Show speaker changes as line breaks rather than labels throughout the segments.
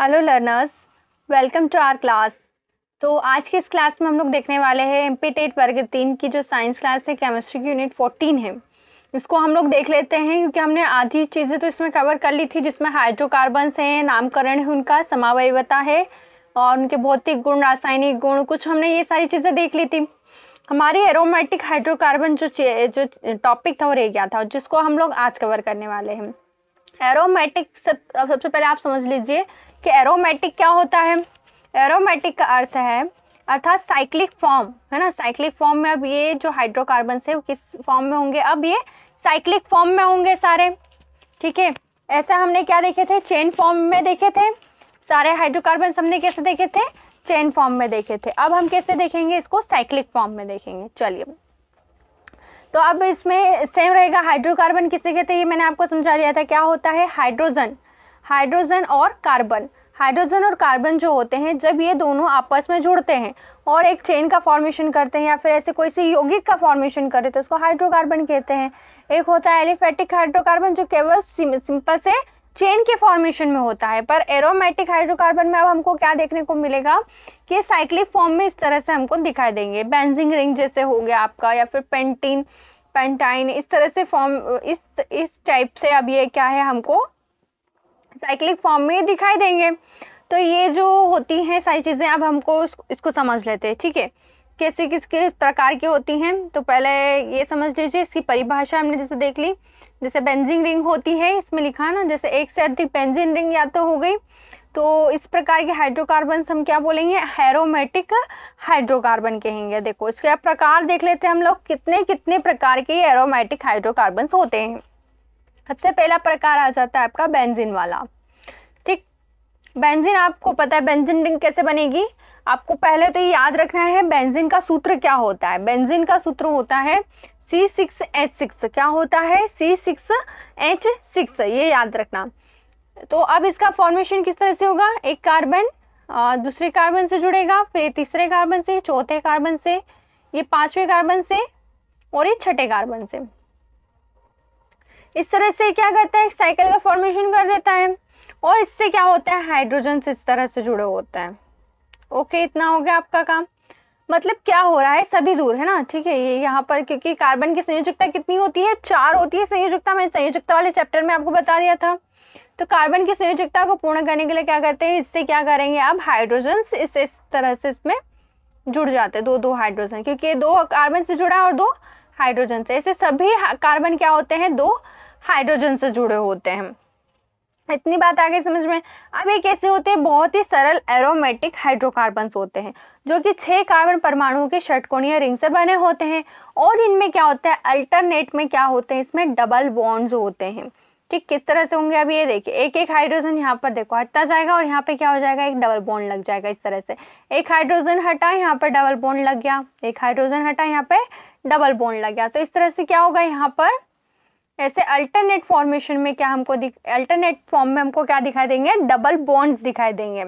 Hello learners, welcome to our class. तो आज की इस क्लास में हम लोग देखने वाले हैं एमपी टेट वर्ग 3 की जो साइंस क्लास है, केमिस्ट्री की यूनिट 14 है। इसको हम लोग देख लेते हैं क्योंकि हमने आधी चीज़ें तो इसमें कवर कर ली थी, जिसमें हाइड्रोकार्बन्स हैं, नामकरण है उनका, समावयवता है और उनके भौतिक गुण, रासायनिक गुण, कुछ हमने ये सारी चीज़ें देख ली थी। हमारी एरोमेटिक हाइड्रोकार्बन जो टॉपिक था वो रह गया था, जिसको हम लोग आज कवर करने वाले हैं। एरोमेटिक सबसे पहले आप समझ लीजिए कि एरोमेटिक क्या होता है। एरोमेटिक का अर्थ है अर्थात साइक्लिक फॉर्म, है ना। साइक्लिक फॉर्म में अब ये जो हाइड्रोकार्बन्स है वो किस फॉर्म में होंगे, अब ये साइक्लिक फॉर्म में होंगे सारे, ठीक है। ऐसा हमने क्या देखे थे, चेन फॉर्म में देखे थे। सारे हाइड्रोकार्बन्स हमने कैसे देखे थे, चेन फॉर्म में देखे थे। अब हम कैसे देखेंगे इसको, साइक्लिक फॉर्म में देखेंगे। चलिए, तो अब इसमें सेम रहेगा। हाइड्रोकार्बन किसे कहते हैं ये मैंने आपको समझा दिया था। क्या होता है, हाइड्रोजन और कार्बन। हाइड्रोजन और कार्बन जो होते हैं, जब ये दोनों आपस में जुड़ते हैं और एक चेन का फॉर्मेशन करते हैं या फिर ऐसे कोई सी यौगिक का फॉर्मेशन करे तो उसको हाइड्रोकार्बन कहते हैं। एक होता है एलिफेटिक हाइड्रोकार्बन जो केवल सिंपल से चेन के फॉर्मेशन में होता है। पर एरोमेटिक हाइड्रोकार्बन में अब हमको क्या देखने को मिलेगा कि साइक्लिक फॉर्म में इस तरह से हमको दिखाई देंगे। बेंजीन रिंग जैसे हो गया आपका, या फिर पेंटाइन, इस तरह से फॉर्म, इस टाइप से अब ये क्या है, हमको साइक्लिक फॉर्म में दिखाई देंगे। तो ये जो होती हैं सारी चीज़ें, अब हमको इसको समझ लेते हैं, ठीक है। कैसे किसके प्रकार की होती हैं, तो पहले ये समझ लीजिए। इसकी परिभाषा हमने जैसे देख ली, जैसे बेंजीन रिंग होती है, इसमें लिखा है ना, जैसे एक से अधिक बेंजीन रिंग या तो हो गई, तो इस प्रकार के हाइड्रोकार्बन हम क्या बोलेंगे, एरोमेटिक हाइड्रोकार्बन कहेंगे। देखो इसके अब प्रकार देख लेते हैं हम लोग, कितने कितने प्रकार के एरोमेटिक हाइड्रोकार्बन होते हैं। सबसे पहला प्रकार आ जाता है आपका बेंजीन वाला, ठीक। बेंजीन आपको पता है बेंजीन रिंग कैसे बनेगी, आपको पहले तो ये याद रखना है बेंजीन का सूत्र क्या होता है। बेंजीन का सूत्र होता है C6H6। क्या होता है, C6H6, ये याद रखना। तो अब इसका फॉर्मेशन किस तरह से होगा, एक कार्बन दूसरे कार्बन से जुड़ेगा, फिर तीसरे कार्बन से, चौथे कार्बन से, ये पांचवें कार्बन से और ये छठे कार्बन से। इस तरह से क्या करता है, एक साइकिल का फॉर्मेशन कर देता है और इससे क्या होता है, हाइड्रोजन से इस तरह से जुड़े होते हैं। ओके, इतना हो गया आपका काम। मतलब क्या हो रहा है, सभी दूर है ना, ठीक है। ये यहाँ पर क्योंकि कार्बन की संयोजकता कितनी होती है, 4 होती है संयोजकता। मैंने संयोजकता वाले चैप्टर में आपको बता दिया था। तो कार्बन की संयोजकता को पूर्ण करने के लिए क्या करते हैं, इससे क्या करेंगे, अब हाइड्रोजन इस तरह से इसमें जुड़ जाते हैं, दो हाइड्रोजन, क्योंकि ये 2 कार्बन से जुड़ा है और 2 हाइड्रोजन से। ऐसे सभी कार्बन क्या होते हैं, 2 हाइड्रोजन से जुड़े होते हैं। इतनी बात आगे समझ में। अब ये कैसे होते हैं, बहुत ही सरल एरोमेटिक हाइड्रोकार्बन्स होते हैं, जो कि 6 कार्बन परमाणुओं के षटकोणीय रिंग से बने होते हैं। और इनमें क्या होता है, अल्टरनेट में क्या होते हैं, इसमें डबल बॉन्ड्स होते हैं, ठीक। किस तरह से होंगे, अब ये देखिए, एक एक हाइड्रोजन यहाँ पर देखो हटता जाएगा और यहाँ पे क्या हो जाएगा, एक डबल बॉन्ड लग जाएगा। इस तरह से एक हाइड्रोजन हटा, यहाँ पर डबल बॉन्ड लग गया, एक हाइड्रोजन हटा, यहाँ पे डबल बॉन्ड लग गया। तो इस तरह से क्या होगा, यहाँ पर ऐसे अल्टरनेट फॉर्मेशन में क्या हमको अल्टरनेट फॉर्म में हमको क्या दिखाई देंगे, डबल बॉन्ड्स दिखाई देंगे,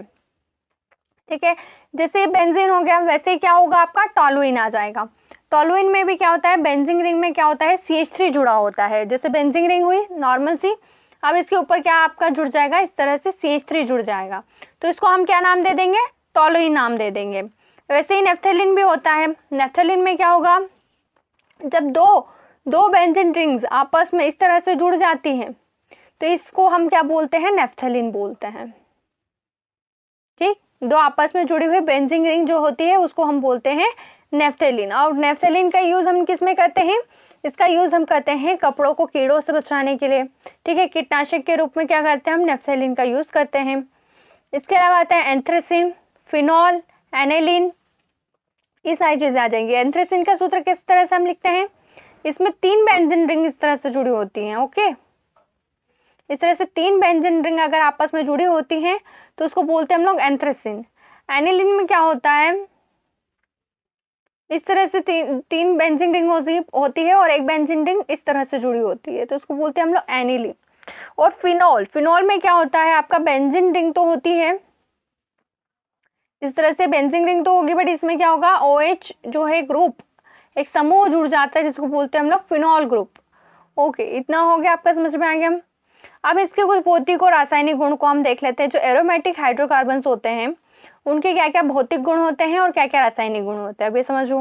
ठीक है। जैसे बेंजीन हो गया, वैसे क्या होगा, आपका टॉलुइन आ जाएगा। टॉलुइन में भी क्या होता है, बेंजीन रिंग में क्या होता है, CH3 जुड़ा होता है। जैसे बेंजीन रिंग हुई नॉर्मल सी, अब इसके ऊपर क्या आपका जुड़ जाएगा, इस तरह से CH3 जुड़ जाएगा। तो इसको हम क्या नाम दे देंगे, टॉलुइन नाम दे देंगे। वैसे ही नेफ्थेलिन भी होता है। नेफ्थेलिन में क्या होगा, जब दो बेंजीन रिंग्स आपस में इस तरह से जुड़ जाती हैं तो इसको हम क्या बोलते हैं, नेफ्थेलिन बोलते हैं, ठीक। 2 आपस में जुड़ी हुई बेंजीन रिंग जो होती है उसको हम बोलते हैं नेफ्थेलिन। और नेफ्थेलिन का यूज हम किस में करते हैं, इसका यूज हम करते हैं कपड़ों को कीड़ों से बचाने के लिए, ठीक है। कीटनाशक के रूप में क्या करते हैं, हम नेफ्थेलिन का यूज करते हैं। इसके अलावा आता है एंथ्रेसिन, फिनॉल, एनेलिन, ये सारी चीजें आ जाएंगी। एंथ्रेसिन का सूत्र किस तरह से हम लिखते हैं, इसमें 3 बेंजीन रिंग इस तरह से जुड़ी होती हैं, ओके। इस तरह से 3 बेंजीन रिंग अगर आपस में जुड़ी होती हैं तो उसको बोलते हैं हम लोग एंथ्रेसिन। एनिलीन में क्या होता है, इस तरह से तीन बेंजीन रिंग होती है और एक बेंजीन रिंग इस तरह से जुड़ी होती है, तो उसको बोलते हैं हम लोग एनिलीन। और फिनॉल में क्या होता है, आपका बेंजीन रिंग तो होती है इस तरह से, बेंजीन रिंग तो होगी, बट इसमें क्या होगा, OH जो है ग्रुप, एक समूह जुड़ जाता है जिसको बोलते हैं हम लोग फिनॉल ग्रुप। ओके, इतना हो गया आपका, समझ में आ गया। अब इसके कुछ भौतिक और रासायनिक गुण को हम देख लेते हैं। जो एरोमेटिक हाइड्रोकार्बन्स होते हैं उनके क्या क्या भौतिक गुण होते हैं और क्या क्या रासायनिक गुण होते हैं, अब ये समझो।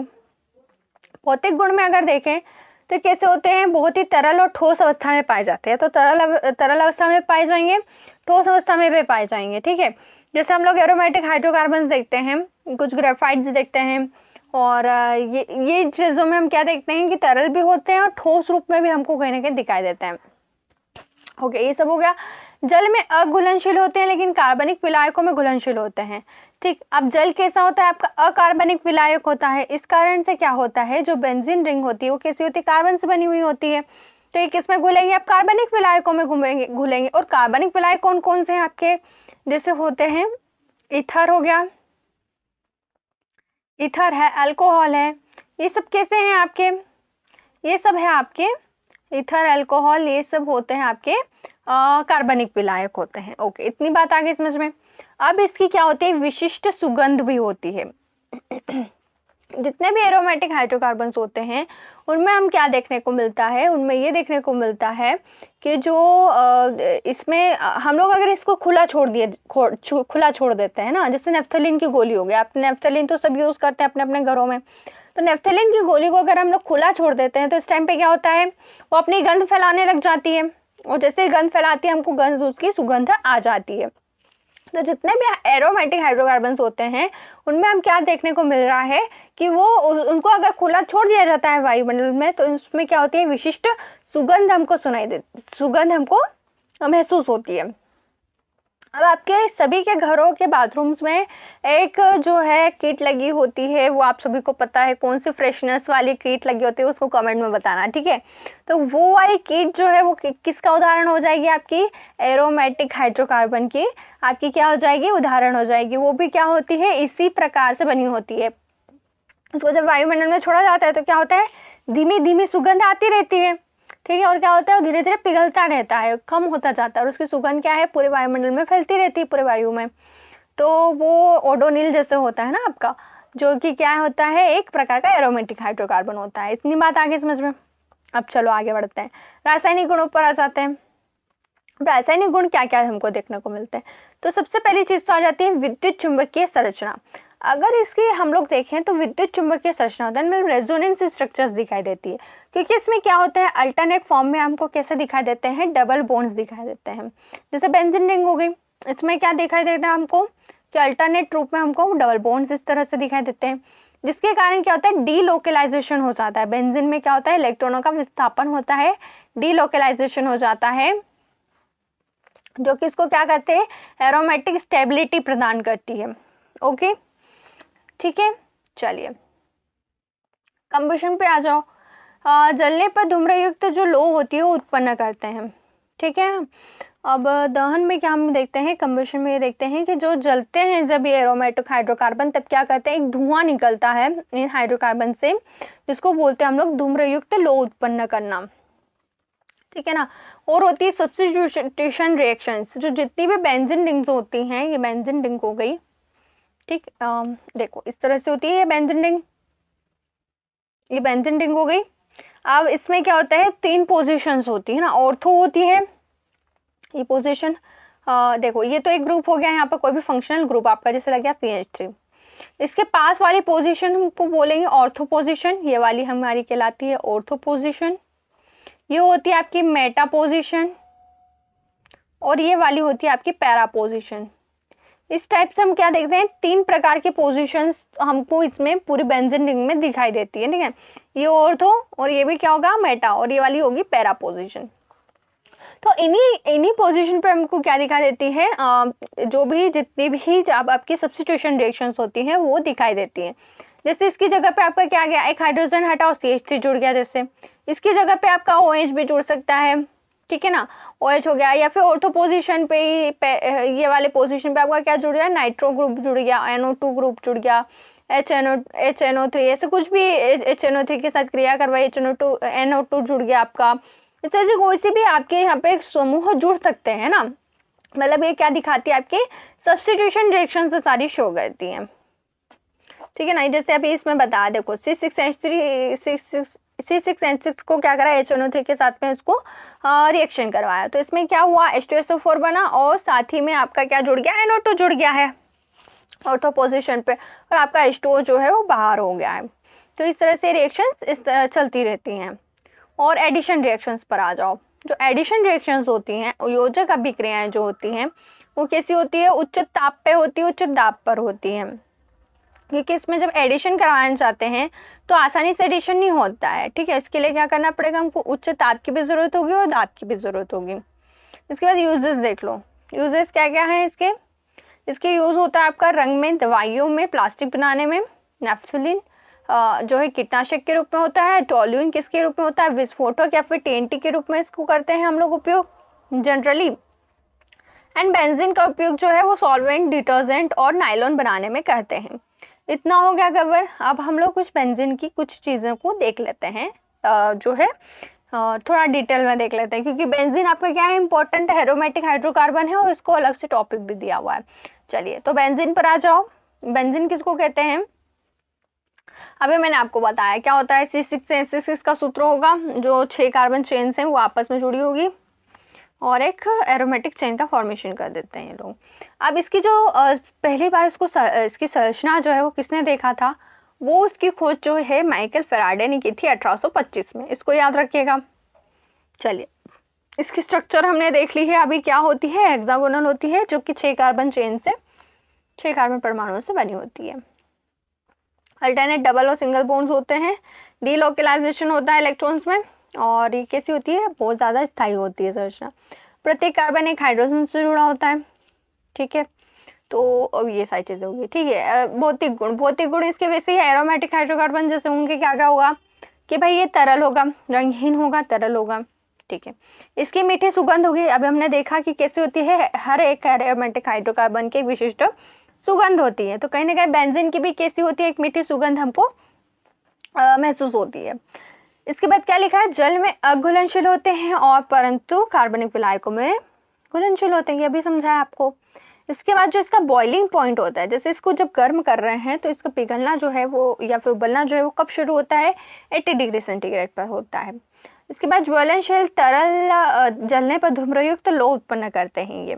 भौतिक गुण में अगर देखें तो कैसे होते हैं, बहुत ही तरल और ठोस अवस्था में पाए जाते हैं। तो तरल अवस्था में पाए जाएंगे, ठोस अवस्था में भी पाए जाएंगे, ठीक है। जैसे हम लोग एरोमेटिक हाइड्रोकार्बन्स देखते हैं, कुछ ग्रेफाइट्स देखते हैं, और ये चीज़ों में हम क्या देखते हैं कि तरल भी होते हैं और ठोस रूप में भी हमको कहीं ना कहीं दिखाई देते हैं। ओके, ये सब हो गया। जल में अघुलनशील होते हैं लेकिन कार्बनिक विलायकों में घुलनशील होते हैं, ठीक। अब जल कैसा होता है आपका, अकार्बनिक विलायक होता है। इस कारण से क्या होता है, जो बेंजीन रिंग होती है वो कैसी होती है, कार्बन से बनी हुई होती है। तो ये किसमें घुलेंगे, आप कार्बनिक विलायकों में घुलेंगे। और कार्बनिक विलायक कौन कौन से हैं आपके, जैसे होते हैं ईथर हो गया, ईथर है, अल्कोहल है, ये सब कैसे हैं आपके, ये सब है आपके ईथर, अल्कोहल, ये सब होते हैं आपके कार्बनिक विलायक होते हैं। ओके, इतनी बात आ गई समझ में। अब इसकी क्या होती है, विशिष्ट सुगंध भी होती है। जितने भी एरोमेटिक हाइड्रोकार्बन्स होते हैं उनमें हम क्या देखने को मिलता है, उनमें ये देखने को मिलता है कि जो इसमें हम लोग अगर इसको खुला छोड़ देते हैं ना, जैसे नेफ्थलीन की गोली हो गई, आप नेफ्थलीन तो सब यूज़ करते हैं अपने अपने घरों में। तो नेफ्थलीन की गोली को अगर हम लोग खुला छोड़ देते हैं तो इस टाइम पे क्या होता है, वो अपनी गंध फैलाने लग जाती है, और जैसे गंध फैलाती है हमको गंध, उसकी सुगंध आ जाती है। तो जितने भी एरोमेटिक हाइड्रोकार्बन्स होते हैं उनमें हम क्या देखने को मिल रहा है कि वो उनको अगर खुला छोड़ दिया जाता है वायुमंडल में तो उसमें क्या होती है, विशिष्ट सुगंध हमको सुगंध हमको महसूस होती है। अब आपके सभी के घरों के बाथरूम्स में एक जो है किट लगी होती है, वो आप सभी को पता है कौन सी फ्रेशनेस वाली किट लगी होती है, उसको कमेंट में बताना, ठीक है। तो वो वाली किट जो है वो किसका उदाहरण हो जाएगी, आपकी एरोमेटिक हाइड्रोकार्बन की आपकी क्या हो जाएगी, उदाहरण हो जाएगी। वो भी क्या होती है, इसी प्रकार से बनी होती है। उसको जब वायुमंडल में छोड़ा जाता है तो क्या होता है, धीमी धीमी सुगंध आती रहती है, ठीक है। और क्या होता है, धीरे धीरे पिघलता रहता है, कम होता जाता है, और उसकी सुगंध क्या है, पूरे वायुमंडल में फैलती रहती है, पूरे वायु में। तो वो ओडोनिल जैसे होता है ना आपका, जो कि क्या होता है, एक प्रकार का एरोमेटिक हाइड्रोकार्बन होता है। इतनी बात आगे समझ में। अब चलो आगे बढ़ते हैं, रासायनिक गुणों पर आ जाते हैं। रासायनिक गुण क्या क्या हमको देखने को मिलते हैं, तो सबसे पहली चीज तो आ जाती है विद्युत चुंबकीय संरचना। अगर इसकी हम लोग देखें तो विद्युत चुंबकीय संरचना होता है, मतलब रेजोनेंस स्ट्रक्चर्स दिखाई देती है, क्योंकि इसमें क्या होता है, अल्टरनेट फॉर्म में हमको कैसे दिखाई देते हैं, डबल बॉन्ड्स दिखाई देते हैं। जैसे बेंजीन रिंग हो गई, इसमें क्या दिखाई देता है हमको कि अल्टरनेट रूप में हमको डबल बॉन्ड्स इस तरह से दिखाई देते हैं, जिसके कारण क्या होता है, डीलोकलाइजेशन हो जाता है। बेंजीन में क्या होता है, इलेक्ट्रॉनों का विस्थापन होता है, डीलोकलाइजेशन हो जाता है, जो कि इसको क्या करते हैं, एरोमेटिक स्टेबिलिटी प्रदान करती है। ओके, ठीक है। चलिए कंबशन पे आ जाओ। जलने पर धूम्रयुक्त जो लौ होती है वो उत्पन्न करते हैं, ठीक है। अब दहन में क्या हम देखते हैं, कंबशन में ये देखते हैं कि जो जलते हैं जब ये एरोमेटिक हाइड्रोकार्बन, तब क्या करते हैं, एक धुआं निकलता है इन हाइड्रोकार्बन से, जिसको बोलते हैं हम लोग धूम्रयुक्त लौ उत्पन्न करना, ठीक है ना। और होती है सब्स्टिट्यूशन रिएक्शंस, जो जितनी भी बेंजीन रिंग्स होती हैं, ये बेंजीन रिंग हो गई, ठीक। देखो इस तरह से होती है ये बेंजीन रिंग, ये बेंजीन रिंग हो गई। अब इसमें क्या होता है, 3 पोजीशंस होती है ना, ऑर्थो होती है ये पोजीशन। देखो ये तो एक ग्रुप हो गया, यहाँ पर कोई भी फंक्शनल ग्रुप आपका जैसे लग गया CH3। इसके पास वाली पोजीशन हमको बोलेंगे ऑर्थो पोजीशन, ये वाली हमारी कहलाती है ऑर्थो पोजीशन। ये होती है आपकी मेटा पोजीशन, और ये वाली होती है आपकी पैरा पोजीशन। इस टाइप से हम क्या देखते हैं, 3 प्रकार की पोजीशंस हमको इसमें पूरी बेंजीन रिंग में दिखाई देती है, ठीक है। ये ऑर्थो, और ये भी क्या होगा, मेटा, और ये वाली होगी पैरा पोजीशन। तो इन्हीं पोजीशन पे हमको क्या दिखाई देती है, जो भी जितनी भी जब आपकी सब्स्टिट्यूशन रिएक्शंस होती हैं वो दिखाई देती हैं। जैसे इसकी जगह पे आपका क्या गया, एक हाइड्रोजन हटाओ, CH3 जुड़ गया। जैसे इसकी जगह पे आपका OH भी जुड़ सकता है, ठीक है ना, OH हो गया। या फिर ऑर्थो पोजीशन पे ये वाले पोजीशन पे आपका क्या जुड़ गया, नाइट्रो ग्रुप जुड़ गया, NO2 ग्रुप जुड़ गया, HNO3, ऐसे कुछ भी HNO3 के साथ क्रिया करवाई, NO2 जुड़ गया आपका। इस तरह से कोई सी भी आपके यहाँ पे समूह जुड़ सकते हैं ना, मतलब ये क्या दिखाती है, आपके सब्स्टिट्यूशन रिएक्शन से सारी शो करती हैं, ठीक है ना। जैसे अभी इसमें बता, देखो C6H3 C6N6 को क्या करा, HNO3 के साथ में उसको रिएक्शन करवाया, तो इसमें क्या हुआ, H2SO4 बना और साथ ही में आपका क्या जुड़ गया, NO2 जुड़ गया है ऑर्थो पोजीशन पे, और आपका H2O जो है वो बाहर हो गया है। तो इस तरह से रिएक्शंस इस तरह चलती रहती हैं। और एडिशन रिएक्शंस पर आ जाओ। जो एडिशन रिएक्शंस होती हैं, योजक अभिक्रियाएं जो होती हैं वो कैसी होती है, उच्च ताप पे होती है, उच्च दाब पर होती हैं, क्योंकि इसमें जब एडिशन करवाना चाहते हैं तो आसानी से एडिशन नहीं होता है, ठीक है। इसके लिए क्या करना पड़ेगा, हमको उच्च ताप की भी ज़रूरत होगी और दाब की भी ज़रूरत होगी। इसके बाद यूजेस देख लो, यूजेस क्या क्या हैं इसके यूज़ होता है आपका रंग में, दवाइयों में, प्लास्टिक बनाने में, नेफ्थलीन जो है कीटनाशक के रूप में होता है, टोल्यूइन किसके रूप में होता है, विस्फोटक या फिर TNT के रूप में इसको करते हैं हम लोग उपयोग जनरली। एंड बेंजीन का उपयोग जो है वो सॉल्वेंट, डिटर्जेंट और नायलॉन बनाने में करते हैं। इतना हो गया कवर। अब हम लोग कुछ बेंजीन की कुछ चीज़ों को देख लेते हैं, जो है थोड़ा डिटेल में देख लेते हैं, क्योंकि बेंजीन आपका क्या है, इंपॉर्टेंट एरोमेटिक हाइड्रोकार्बन है और इसको अलग से टॉपिक भी दिया हुआ है। चलिए तो बेंजीन पर आ जाओ। बेंजीन किसको कहते हैं, अभी मैंने आपको बताया क्या होता है। C6H6 का सूत्र होगा, जो 6 कार्बन चेन्स हैं वो आपस में जुड़ी होगी और एक एरोमेटिक चेन का फॉर्मेशन कर देते हैं ये लोग। अब इसकी जो पहली बार इसकी संरचना जो है वो किसने देखा था, वो उसकी खोज जो है माइकल फैराडे ने की थी 1825 में, इसको याद रखिएगा। चलिए इसकी स्ट्रक्चर हमने देख ली है। अभी क्या होती है, हेक्सागोनल होती है, जो कि 6 कार्बन चेन से 6 कार्बन परमाणुओं से बनी होती है। अल्टरनेट डबल और सिंगल बॉन्ड्स होते हैं, डीलोकलाइजेशन होता है इलेक्ट्रॉन्स में, और ये कैसी होती है, बहुत ज़्यादा स्थायी होती है संरचना। प्रत्येक कार्बन एक हाइड्रोजन से जुड़ा होता है, ठीक है। तो अब ये सारी चीज़ें होगी, ठीक है। भौतिक गुण इसके वैसे ही एरोमेटिक हाइड्रोकार्बन जैसे उनके क्या क्या होगा कि भाई ये तरल होगा, रंगहीन होगा, तरल होगा, ठीक है। इसकी मीठी सुगंध होगी। अभी हमने देखा कि कैसी होती है, हर एक एरोमेटिक हाइड्रोकार्बन की विशिष्ट सुगंध होती है, तो कहीं ना कहीं बेंजीन की भी कैसी होती है, एक मीठी सुगंध हमको महसूस होती है। इसके बाद क्या लिखा है, जल में अघुलनशील होते हैं और परंतु कार्बनिक विलायकों में घुलनशील होते हैं, ये भी समझाया आपको। इसके बाद जो इसका बॉइलिंग पॉइंट होता है, जैसे इसको जब गर्म कर रहे हैं तो इसका पिघलना जो है वो या फिर उबलना जो है वो कब शुरू होता है, 80 डिग्री सेंटीग्रेड पर होता है। इसके बाद ज्वलनशील तरल जलने पर धूम्रयुक्त लौ उत्पन्न करते हैं ये,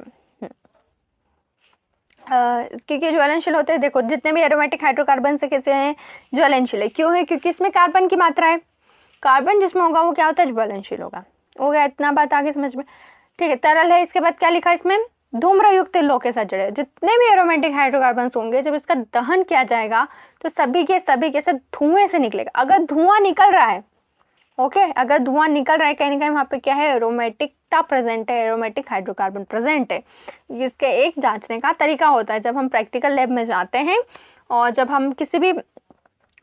क्योंकि ज्वलनशील होते हैं। देखो जितने भी एरोमेटिक हाइड्रोकार्बन से कैसे हैं, ज्वलनशील है। क्यों है, क्योंकि इसमें कार्बन की मात्रा है, कार्बन जिसमें होगा वो क्या होता है, ज्वलनशील होगा। हो गया इतना बात आगे समझ में, ठीक है। तरल है। इसके बाद क्या लिखा है इसमें, धूम्रयुक्त लौ के साथ जुड़े। जितने भी एरोमेटिक हाइड्रोकार्बन होंगे जब इसका दहन किया जाएगा तो सभी के साथ धुएं से निकलेगा। अगर धुआं निकल रहा है, ओके, अगर धुआं निकल रहा है कहीं ना कहीं वहाँ पे क्या है, एरोमेटिकता प्रेजेंट है, एरोमेटिक हाइड्रोकार्बन प्रेजेंट है। जिसके एक जांचने का तरीका होता है, जब हम प्रैक्टिकल लैब में जाते हैं और जब हम किसी भी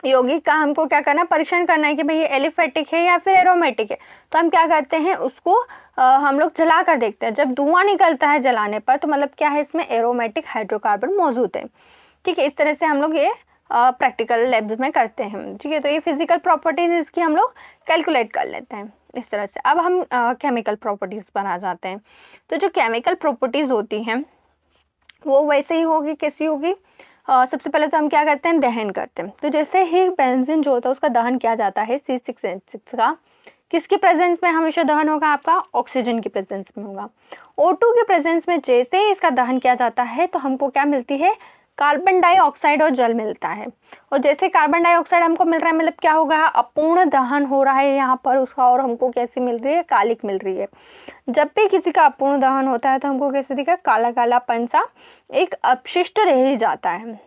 यौगिक का हमको क्या करना, परीक्षण करना है कि भाई ये एलिफेटिक है या फिर एरोमेटिक है, तो हम क्या करते हैं, उसको हम लोग जला कर देखते हैं। जब धुआं निकलता है जलाने पर तो मतलब क्या है, इसमें एरोमेटिक हाइड्रोकार्बन मौजूद है, ठीक है। इस तरह से हम लोग ये प्रैक्टिकल लैब्स में करते हैं, ठीक है। तो ये फिजिकल प्रॉपर्टीज इसकी हम लोग कैलकुलेट कर लेते हैं इस तरह से। अब हम केमिकल प्रॉपर्टीज पर आ जाते हैं। तो जो केमिकल प्रॉपर्टीज होती हैं वो वैसे ही होगी, कैसी होगी, सबसे पहले तो हम क्या करते हैं, दहन करते हैं। तो जैसे ही बेंजीन जो होता है उसका दहन किया जाता है, C6H6 का किसकी प्रेजेंस में हमेशा दहन होगा, आपका ऑक्सीजन की प्रेजेंस में होगा। O2 के प्रेजेंस में जैसे ही इसका दहन किया जाता है तो हमको क्या मिलती है, कार्बन डाइऑक्साइड और जल मिलता है। और जैसे कार्बन डाइऑक्साइड हमको मिल रहा है, मतलब क्या होगा, अपूर्ण दहन हो रहा है यहाँ पर उसका, और हमको कैसी मिल रही है, कालिक मिल रही है। जब भी किसी का अपूर्ण दहन होता है तो हमको कैसे दिखा, काला कालापन सा एक अपशिष्ट रह ही जाता है,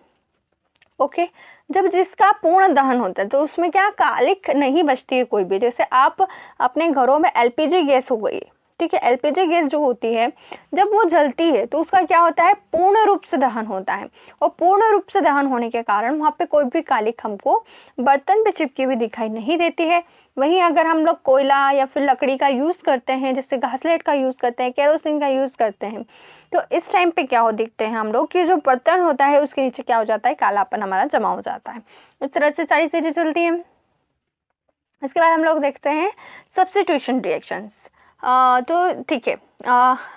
ओके। जब जिसका पूर्ण दहन होता है तो उसमें क्या, कालिक नहीं बचती है कोई भी। जैसे आप अपने घरों में LPG गैस हो गई, ठीक है, LPG गैस जो होती है जब वो जलती है तो उसका क्या होता है, पूर्ण रूप से दहन होता है। और पूर्ण रूप से दहन होने के कारण वहाँ पे कोई भी कालिक हमको बर्तन पे चिपकी हुई दिखाई नहीं देती है। वहीं अगर हम लोग कोयला या फिर लकड़ी का यूज़ करते हैं, जैसे घासलेट का यूज़ करते हैं, केरोसिन का यूज़ करते हैं, तो इस टाइम पे क्या हो दिखते हैं हम लोग कि जो बर्तन होता है उसके नीचे क्या हो जाता है, कालापन हमारा जमा हो जाता है। इस तरह से सारी चीज़ें चलती हैं। इसके बाद हम लोग देखते हैं सब्स्टिट्यूशन रिएक्शंस। तो ठीक है,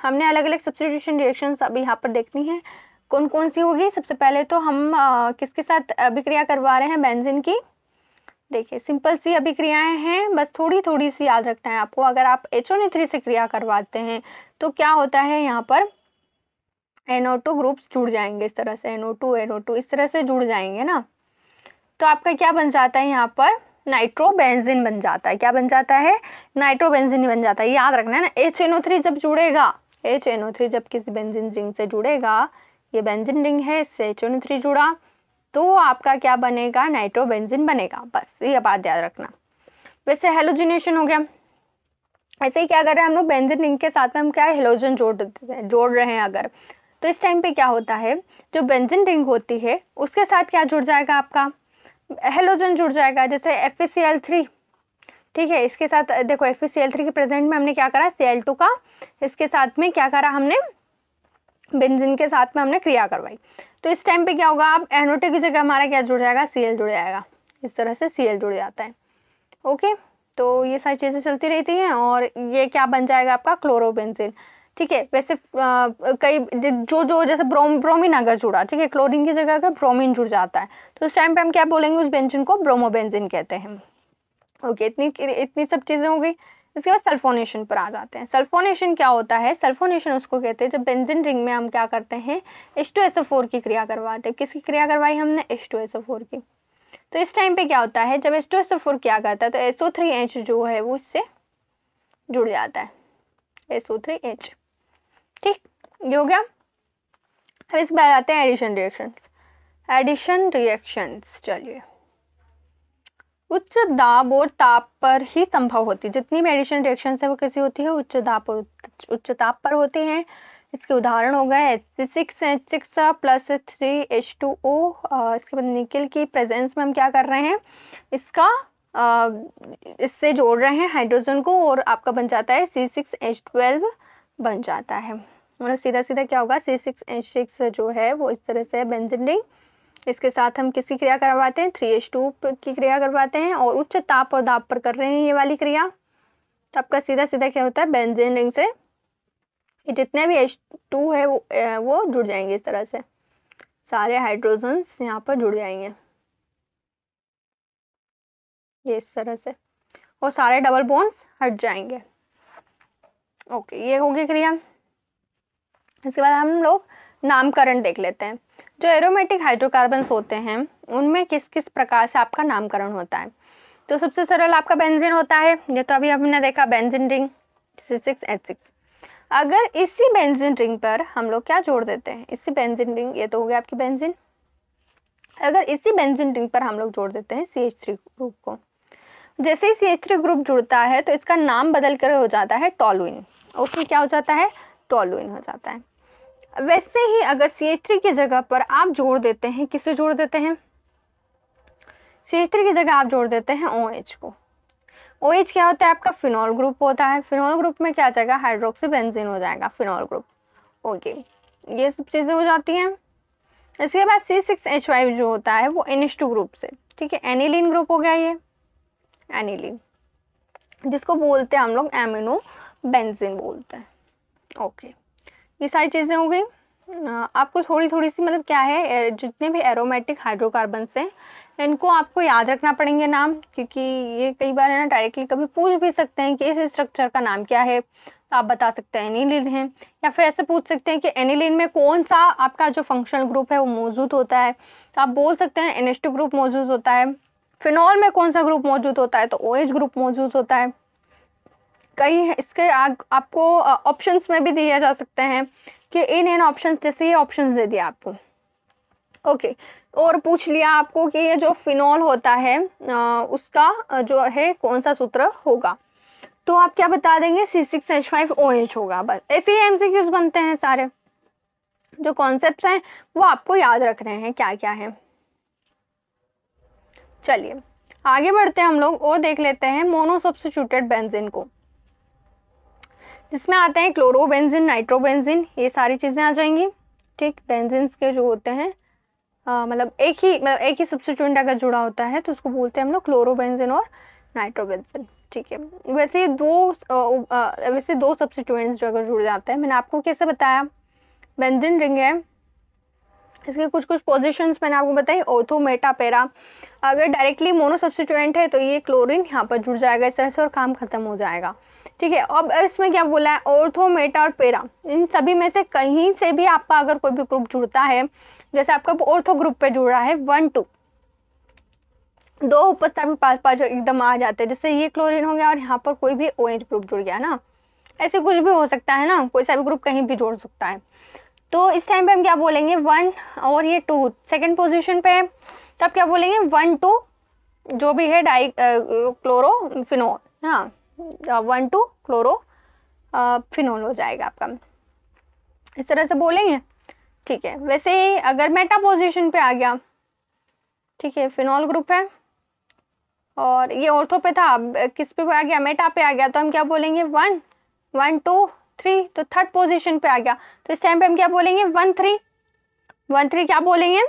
हमने अलग अलग सब्स्टिट्यूशन रिएक्शंस अभी यहाँ पर देखनी है। कौन कौन सी होगी, सबसे पहले तो हम किसके साथ अभिक्रिया करवा रहे हैं, बेंजीन की देखिए सिंपल सी अभिक्रियाएं हैं, बस थोड़ी थोड़ी सी याद रखना है आपको। अगर आप HNO3 से क्रिया करवाते हैं तो क्या होता है, यहाँ पर NO2 ग्रुप्स जुड़ जाएंगे, इस तरह से NO2 इस तरह से जुड़ जाएंगे ना, तो आपका क्या बन जाता है, यहाँ पर नाइट्रोबेंजीन बन जाता है। क्या बन जाता है, नाइट्रोबेंजीन बन जाता है। याद रखना है ना, HNO3 जब जुड़ेगा, HNO3 जब किसी बेंजीन रिंग से जुड़ेगा, ये बेंजीन रिंग है, इससे HNO3 जुड़ा, तो आपका क्या बनेगा, नाइट्रोबेंजीन बनेगा। बस ये बात याद रखना। वैसे हेलोजिनेशन हो गया, ऐसे ही क्या कर रहे हैं हम लोग, बेंजीन रिंग के साथ में हम क्या है, हेलोजन जोड़ रहे हैं अगर, तो इस टाइम पे क्या होता है, जो बेंजीन रिंग होती है उसके साथ क्या जुड़ जाएगा, आपका हेलोजन जुड़ जाएगा। जैसे FeCl3, ठीक है, इसके साथ देखो FeCl3 के प्रेजेंट में हमने क्या करा, Cl2 का इसके साथ में क्या करा हमने, बेंजीन के साथ में हमने क्रिया करवाई। तो इस टाइम पे क्या होगा, आप NO2 की जगह हमारा क्या जुड़ जाएगा, Cl जुड़ जाएगा, इस तरह से Cl जुड़ जाता है। ओके, तो ये सारी चीज़ें चलती रहती हैं और ये क्या बन जाएगा आपका, क्लोरोबेंजीन। ठीक है, वैसे कई जो जैसे ब्रोमीन अगर जुड़ा, ठीक है, क्लोरीन की जगह अगर ब्रोमीन जुड़ जाता है तो उस टाइम पे हम क्या बोलेंगे, उस बेंजीन को ब्रोमोबेंजीन कहते हैं। ओके, इतनी सब चीज़ें हो गई। इसके बाद सल्फोनेशन पर आ जाते हैं। सल्फोनेशन क्या होता है, सल्फोनेशन उसको कहते हैं जब बेंजीन रिंग में हम क्या करते हैं, H2SO4 की क्रिया करवाते हैं। किसकी क्रिया करवाई हमने, H2SO4 की। तो इस टाइम पे क्या होता है, जब H2SO4 क्या करता है तो SO3H जो है वो इससे जुड़ जाता है, SO3H। ठीक, ये हो गया। अब इस बार आते हैं एडिशन रिएक्शंस। चलिए, उच्च दाब और ताप पर ही संभव होती है, जितनी भी एडिशन रिएक्शंस है वो कैसी होती है, उच्च ताप पर होती हैं। इसके उदाहरण हो गए H6H6 प्लस 3H2O। इसके बाद निकल की प्रेजेंस में हम क्या कर रहे हैं, इसका इससे जोड़ रहे हैं हाइड्रोजन को और आपका बन जाता है C6H12 बन जाता है। मतलब सीधा सीधा क्या होगा, C6H6 जो है वो इस तरह से बेंजीन रिंग, इसके साथ हम किसकी क्रिया करवाते हैं, 3H2 की क्रिया करवाते हैं और उच्च ताप और दाब पर कर रहे हैं ये वाली क्रिया। तो आपका सीधा सीधा क्या होता है, बेंजीन रिंग से जितने भी H2 है वो जुड़ जाएंगे, इस तरह से सारे हाइड्रोजन्स यहाँ पर जुड़ जाएंगे, ये इस तरह से, और सारे डबल बॉन्ड्स हट जाएंगे। ओके, ये होगी क्रिया। इसके बाद हम लोग नामकरण देख लेते हैं। जो एरोमेटिक हाइड्रोकार्बन्स होते हैं उनमें किस किस प्रकार से आपका नामकरण होता है। तो सबसे सरल आपका बेंजीन होता है, ये तो अभी हमने देखा, बेंजीन रिंग C6H6। अगर इसी बेंजीन रिंग पर हम लोग क्या जोड़ देते हैं, इसी बेंजीन रिंग, ये तो हो गया आपकी बेंजीन, अगर इसी बेंजीन रिंग पर हम लोग जोड़ देते हैं CH3 ग्रुप को, जैसे ही CH3 ग्रुप जुड़ता है तो इसका नाम बदल कर हो जाता है टोलुइन। ओके, क्या हो जाता है, टोलुइन हो जाता है। वैसे ही अगर CH3 की जगह पर आप जोड़ देते हैं, किसे जोड़ देते हैं, CH3 की जगह आप जोड़ देते हैं OH को। OH क्या होता है, आपका फिनॉल ग्रुप होता है। फिनॉल ग्रुप में क्या आ जाएगा, हाइड्रोक्सी बेंजीन हो जाएगा, फिनॉल ग्रुप। ओके, ये सब चीज़ें हो जाती हैं। इसके बाद C6H5 जो होता है वो NH2 ग्रुप से, ठीक है, एनिलीन ग्रुप हो गया, ये एनिलीन, जिसको बोलते हैं हम लोग एमिनो बेंजीन बोलते हैं। ओके, ये सारी चीज़ें हो गई। आपको थोड़ी थोड़ी सी मतलब क्या है, जितने भी एरोमेटिक हाइड्रोकार्बन्स हैं इनको आपको याद रखना पड़ेंगे नाम, क्योंकि ये कई बार है ना डायरेक्टली कभी पूछ भी सकते हैं कि इस स्ट्रक्चर का नाम क्या है, तो आप बता सकते हैं एनिलीन है, या फिर ऐसे पूछ सकते हैं कि एनिलीन में कौन सा आपका जो फंक्शनल ग्रुप है वो मौजूद होता है, तो आप बोल सकते हैं NH2 ग्रुप मौजूद होता है। फिनॉल में कौन सा ग्रुप मौजूद होता है, तो OH ग्रुप मौजूद होता है। कई इसके आपको ऑप्शंस में भी दिया जा सकते हैं कि इन ऑप्शंस, जैसे ये ऑप्शंस दे दिया आपको। ओके, और पूछ लिया आपको कि ये जो फिनॉल होता है उसका जो है कौन सा सूत्र होगा, तो आप क्या बता देंगे, C6H5OH होगा। बस ऐसे ही MCQs बनते हैं सारे। जो कॉन्सेप्ट्स हैं वो आपको याद रख रहे हैं क्या क्या है। चलिए आगे बढ़ते हैं हम लोग और देख लेते हैं मोनो सब्स्टिट्यूटेड बेंजीन को, जिसमें आते हैं क्लोरोबेंजीन, नाइट्रोबेंजीन, ये सारी चीज़ें आ जाएंगी। ठीक, बेंजीन्स के जो होते हैं मतलब एक ही सब्स्टिट्यूएंट अगर जुड़ा होता है तो उसको बोलते हैं हम लोग क्लोरोबेंजीन और नाइट्रोबेंजीन। ठीक है, वैसे दो सब्स्टिट्यूएंट्स जो अगर जुड़ जाते हैं, मैंने आपको कैसे बताया, बेंजीन रिंग है, इसके कुछ कुछ पोजीशंस मैंने आपको बताई, ऑर्थो, मेटा, पैरा। अगर डायरेक्टली मोनो सब्स्टिट्यूएंट है तो ये क्लोरीन यहाँ पर जुड़ जाएगा इस तरह से और काम खत्म हो जाएगा। ठीक है, अब इसमें क्या बोला है, ऑर्थो, मेटा और पैरा, इन सभी में से कहीं से भी आपका अगर कोई भी ग्रुप जुड़ता है, जैसे आपका ऑर्थो ग्रुप पे जुड़ रहा है 1 2, दो उपस्थापित पास एकदम आ जाते हैं, जैसे ये क्लोरीन हो गया और यहाँ पर कोई भी OH ग्रुप जुड़ गया ना, ऐसे कुछ भी हो सकता है ना, कोई सा भी ग्रुप कहीं भी जोड़ सकता है। तो इस टाइम पे हम क्या बोलेंगे, 1 और ये 2 सेकेंड पोजीशन पे है, तब क्या बोलेंगे 1 2 जो भी है डाई क्लोरोफिनोल, हाँ 1 2 क्लोरोफिनोल हो जाएगा आपका, इस तरह से बोलेंगे। ठीक है, वैसे ही अगर मेटा पोजीशन पे आ गया, ठीक है, फिनॉल ग्रुप है और ये ऑर्थो पे था, अब किस पे आ गया, मेटा पे आ गया, तो हम क्या बोलेंगे 1 1 2 3, तो थर्ड पोजीशन पे आ गया, तो इस टाइम पे हम क्या बोलेंगे 1 3 क्या बोलेंगे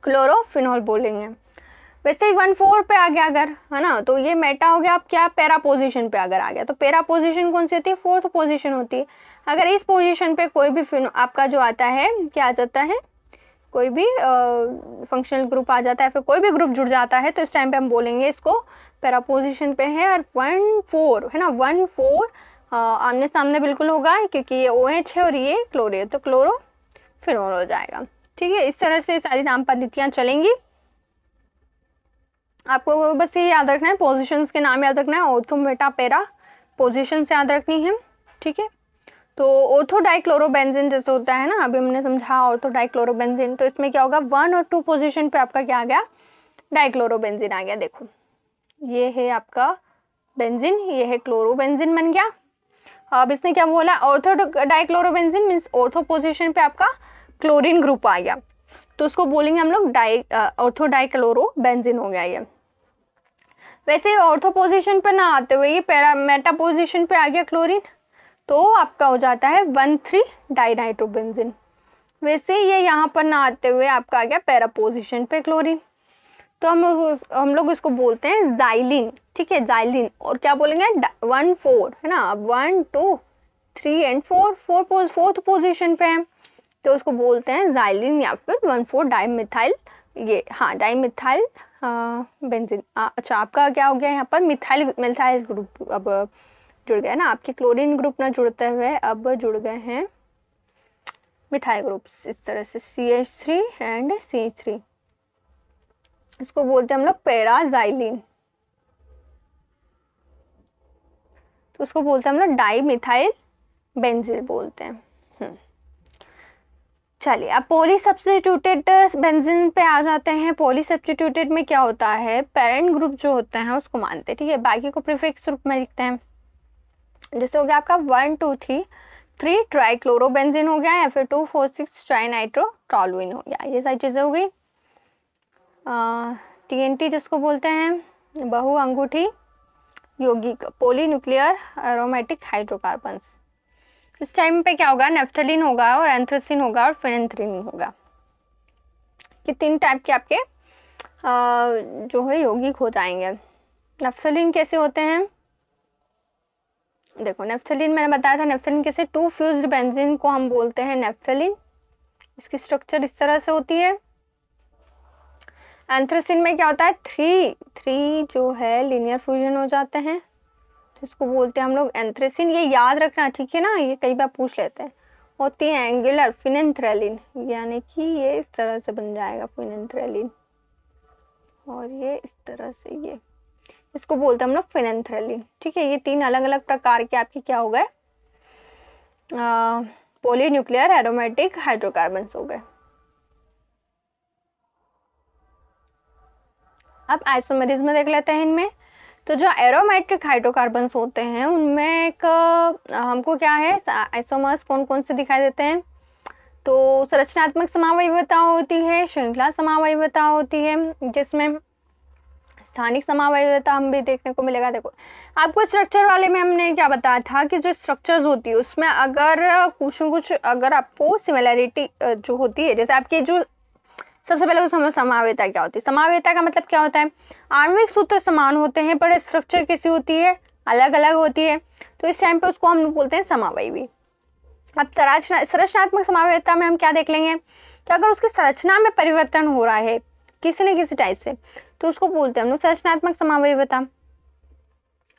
क्लोरोफिनॉल बोलेंगे। वैसे ही 1 4 पे आ गया अगर, है ना, तो ये मेटा हो गया, अब क्या पैरा पोजीशन पे अगर आ गया, तो पैरा पोजीशन कौन सी होती है, 4th पोजीशन होती है। अगर इस पोजीशन पे कोई भी आपका जो आता है, क्या आ जाता है, कोई भी फंक्शनल ग्रुप आ जाता है, फिर कोई भी ग्रुप जुड़ जाता है, तो इस टाइम पे हम बोलेंगे इसको पैरा पोजीशन पे है। और 1 4 है ना, 1 4 आमने सामने बिल्कुल होगा क्योंकि ये OH है और ये क्लोरो है, तो क्लोरोफिनॉल हो जाएगा। ठीक है, इस तरह से सारी नाम पद्धतियाँ चलेंगी। आपको बस ये याद रखना है, पोजीशंस के नाम याद रखना है, ऑर्थो, मेटा, पैरा, पोजीशंस याद रखनी है। ठीक है, तो ऑर्थो डाइक्लोरोबेंजीन जैसे होता है ना, अभी हमने समझा ऑर्थो डाइक्लोरोबेंजीन, तो इसमें क्या होगा 1 और 2 पोजीशन पे आपका क्या आ गया, डाइक्लोरोबेंजीन आ गया। देखो ये है आपका बेंजीन, ये है क्लोरोबेंजीन बन गया। अब इसने क्या बोला, ortho dichlorobenzene means ortho position पे आपका क्लोरीन ग्रुप आ गया, तो उसको बोलेंगे हम लोग ऑर्थो डाइक्लोरोबेंजीन हो गया ये। वैसे ऑर्थो पोजीशन पे ना आते हुए ये पैरा मेटा पोजीशन पे आ गया क्लोरीन, तो आपका हो जाता है 1 3 डाइनाइट्रोबेंजीन। वैसे ये यहाँ पर ना आते हुए आपका आ गया पैरा पोजीशन पे क्लोरीन, तो हम लोग इसको बोलते हैं जाइलिन। ठीक है, जाइलिन। और क्या बोलेंगे 1 4 है ना, अब 1 2 3 एंड 4th पोजीशन पे है, तो उसको बोलते हैं जाइलिन या फिर 1 4 डाइमिथाइल, ये हाँ डाइमिथाइल बेंजीन। अच्छा, आपका क्या हो गया यहाँ पर मिथाइल ग्रुप अब जुड़ गया ना, आपके क्लोरीन ग्रुप ना जुड़ते हुए अब जुड़ गए हैं मिथाइल ग्रुप्स, इस तरह से CH3 एंड CH3, इसको बोलते हैं हम लोग पैराजाइलिन, तो उसको बोलते हैं हम लोग डाइमिथाइल बेंजील बोलते हैं। चलिए, अब पॉली सब्स्टिट्यूटेड बेंजीन पे आ जाते हैं। पॉली सब्स्टिट्यूटेड में क्या होता है, पेरेंट ग्रुप जो होते हैं उसको मानते हैं। ठीक है, बाकी को प्रीफिक्स रूप में लिखते हैं, जैसे हो गया आपका 1 2 3 ट्राइक्लोरोबेंजीन हो गया, या फिर 2 4 6 ट्राइनाइट्रोटोलुइन हो गया, ये सारी चीज़ें हो गई। TNT जिसको बोलते हैं बहु अंगूठी यौगिक, पॉलीन्यूक्लियर एरोमेटिक हाइड्रोकार्बन्स। इस टाइम पे क्या होगा, नेफ्थलीन होगा और एंथ्रेसिन होगा और फेनेंथ्रीन होगा, ये 3 टाइप के आपके जो है यौगिक हो जाएंगे। नेफ्थलीन कैसे होते हैं, देखो नेफ्थलीन मैंने बताया था, नेफ्थलीन कैसे 2 फ्यूज्ड बेंजीन को हम बोलते हैं नेफ्थलीन, इसकी स्ट्रक्चर इस तरह से होती है। एंथ्रेसिन में क्या होता है, 3 जो है लीनियर फ्यूजन हो जाते हैं, तो इसको बोलते हैं हम लोग एंथ्रेसिन, ये याद रखना। ठीक है ना, ये कई बार पूछ लेते हैं। होती है एंगुलर फिनेंथ्रेलिन, यानी कि ये इस तरह से बन जाएगा फिनेंथ्रेलिन, और ये इस तरह से, ये इसको बोलते हैं हम लोग फिनेंथ्रेलिन। ठीक है, ये 3 अलग अलग प्रकार के आपके क्या हो गए, पॉलीन्यूक्लियर एरोमेटिक हाइड्रोकार्बन्स हो गए। अब आइसोमेरिज में देख लेते हैं इनमें, तो जो एरोमेट्रिक हाइड्रोकार्बन्स होते हैं उनमें एक हमको क्या है, आइसोमर्स कौन कौन से दिखाई देते हैं, तो संरचनात्मक समावयवता होती है, श्रृंखला समावयवता होती है, जिसमें स्थानिक समावयवता हम भी देखने को मिलेगा। देखो आपको स्ट्रक्चर वाले में हमने क्या बताया था कि जो स्ट्रक्चर्स होती है उसमें अगर कुछ अगर आपको सिमिलैरिटी जो होती है, जैसे आपकी जो सबसे पहले तो समावयवता क्या होती है, समावयवता का मतलब क्या होता है, आणविक सूत्र समान होते हैं पर स्ट्रक्चर कैसी होती है, अलग अलग होती है, तो इस टाइम पे उसको हम बोलते हैं समावयवी। अब संरचनात्मक समावेशिता में हम क्या देख लेंगे कि अगर उसकी संरचना में परिवर्तन हो रहा है किसी न किसी टाइप से, तो उसको बोलते हैं हम लोग संरचनात्मक समावेशिता,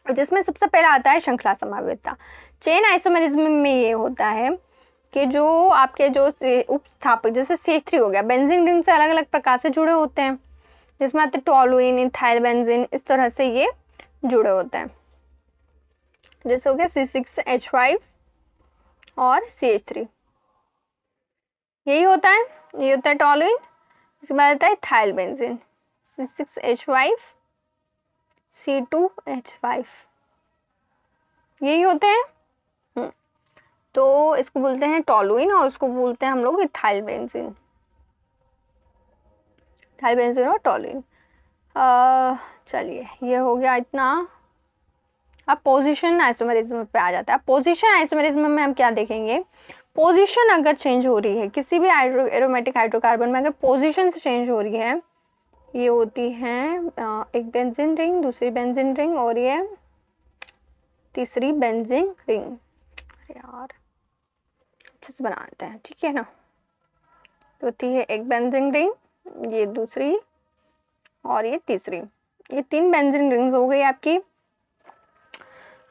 जिसमें सबसे पहला आता है श्रृंखला समावेशिता। चेन आइसोमेरिज्म में ये होता है कि जो आपके जो उपस्थापक जैसे CH3 हो गया, बेंजीन रिंग से अलग अलग प्रकार से जुड़े होते हैं, जिसमें आते हैं टोलुइन, इथाइल बेंजीन, इस तरह से ये जुड़े होते हैं। जैसे हो गया C6H5 और CH3, यही होता है, ये होता है टोलुइन। इसके बाद आता है इथाइल बेंजीन, C6H5 C2H5, यही होते हैं। तो इसको बोलते हैं टोलुइन और उसको बोलते हैं हम लोग इथाइल बेंजीन, इथाइल बेंजीन और टोलुइन। चलिए ये हो गया इतना। अब पोजीशन आइसोमेरिज्म पे आ जाता है। पोजीशन आइसोमेरिज्म में हम क्या देखेंगे, पोजीशन अगर चेंज हो रही है किसी भी एरोमेटिक हाइड्रोकार्बन में, अगर पोजीशन से चेंज हो रही है, ये होती है एक बेंजीन रिंग, दूसरी बेंजीन रिंग और ये तीसरी बेंजीन रिंग। यार अच्छे से बनाते हैं, ठीक है ना। तो होती है एक बेंजीन रिंग, ये दूसरी और ये तीसरी, ये 3 बेंजीन रिंग्स हो गई आपकी।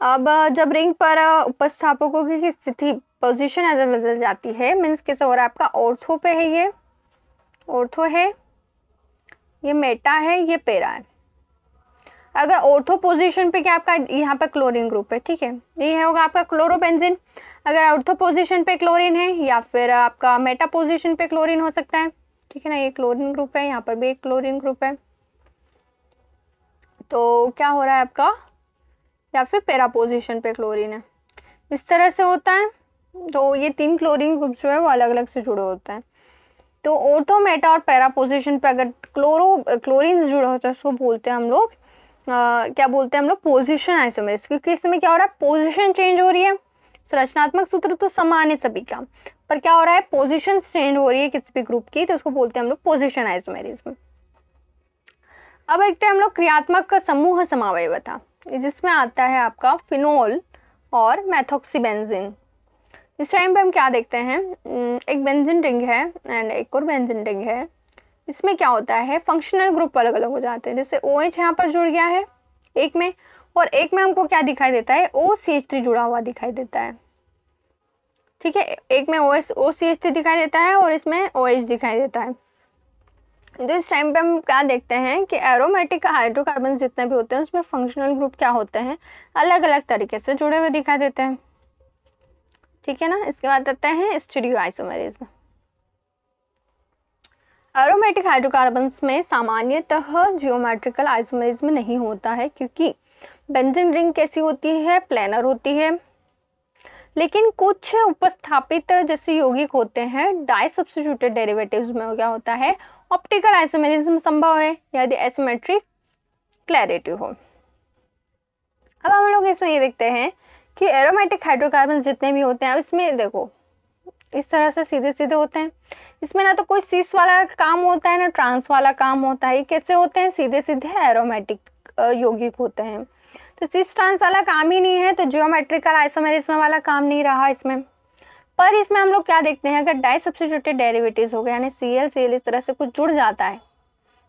अब जब रिंग पर उपस्थापकों की स्थिति पोजीशन ऐसे बदल जाती है, मीन्स कैसे हो रहा है आपका, ऑर्थो पे है, ये ऑर्थो है, ये मेटा है, ये पेरा है। अगर ऑर्थो पोजीशन पे क्या आपका यहाँ पे क्लोरीन ग्रुप है, ठीक है, ये होगा आपका क्लोरोबेंजीन। अगर ऑर्थो पोजीशन पे क्लोरीन है या फिर आपका मेटा पोजीशन पे क्लोरीन हो सकता है, ठीक है ना, ये क्लोरीन ग्रुप है, यहाँ पर भी एक क्लोरीन ग्रुप है, तो क्या हो रहा है आपका, या फिर पेरा पोजीशन पे क्लोरीन है, इस तरह से होता है। तो ये 3 क्लोरीन ग्रुप जो है वो अलग अलग से जुड़े होते हैं। तो ऑर्थो, मेटा और पेरा पोजीशन पे अगर क्लोरीन जुड़े होते हैं, उसको बोलते हैं हम लोग क्या बोलते हैं हम लोग, पोजीशन आइसोमेरिज्म। क्योंकि इसमें क्या हो रहा है, पोजीशन चेंज हो रही है, संरचनात्मक सूत्र तो समान है सभी का, पर क्या हो रहा है, पोजीशन चेंज हो रही है किसी भी ग्रुप की, तो उसको बोलते हैं हम लोग पोजीशन आइसोमेरिज्म। अब देखते हैं हम लोग क्रियात्मक समूह समावयवता, जिसमें आता है आपका फिनोल और मेथॉक्सीबेंजीन। इस टाइम पे हम क्या देखते हैं, एक बेंजीन रिंग है एंड एक और बेंजीन रिंग है। इसमें क्या होता है, फंक्शनल ग्रुप अलग अलग हो जाते हैं। जैसे OH यहाँ पर जुड़ गया है एक में, और एक में हमको क्या दिखाई देता है, OCH3 जुड़ा हुआ दिखाई देता है, ठीक है। एक में OCH3 दिखाई देता है और इसमें OH दिखाई देता है। तो इस टाइम पे हम क्या देखते हैं कि एरोमेटिक हाइड्रोकार्बन जितने भी होते हैं उसमें फंक्शनल ग्रुप क्या होते हैं, अलग अलग तरीके से जुड़े हुए दिखाई देते हैं, ठीक है ना। इसके बाद आते हैं स्टीरियो आइसोमेरिज्म। एरोमेटिक हाइड्रोकार्बन्स में सामान्यतः जियोमेट्रिकल आइसोमेरिज्म नहीं होता है, क्योंकि बेंजीन रिंग कैसी होती है, प्लेनर होती है। लेकिन कुछ उपस्थापित जैसे यौगिक होते हैं, डाई सब्स्टिट्यूटेड डेरिवेटिव्स में क्या होता है, ऑप्टिकल आइसोमेरिज्म संभव है यदि एसिमेट्रिक क्लैरिटी हो। अब हम लोग इसमें ये देखते हैं कि एरोमेटिक हाइड्रोकार्बन जितने भी होते हैं, अब इसमें देखो इस तरह से सीधे सीधे होते हैं। इसमें ना तो कोई सिस वाला काम होता है ना ट्रांस वाला काम होता है। ये कैसे होते हैं, सीधे सीधे एरोमेटिक यौगिक होते हैं। तो सिस ट्रांस वाला काम ही नहीं है, तो जियोमेट्रिकल आइसोमेरिज्म वाला काम नहीं रहा इसमें। पर इसमें हम लोग क्या देखते हैं, अगर डाई सब्स्टिट्यूटेड डेरिवेटिव्स हो गए, यानी Cl इस तरह से कुछ जुड़ जाता है,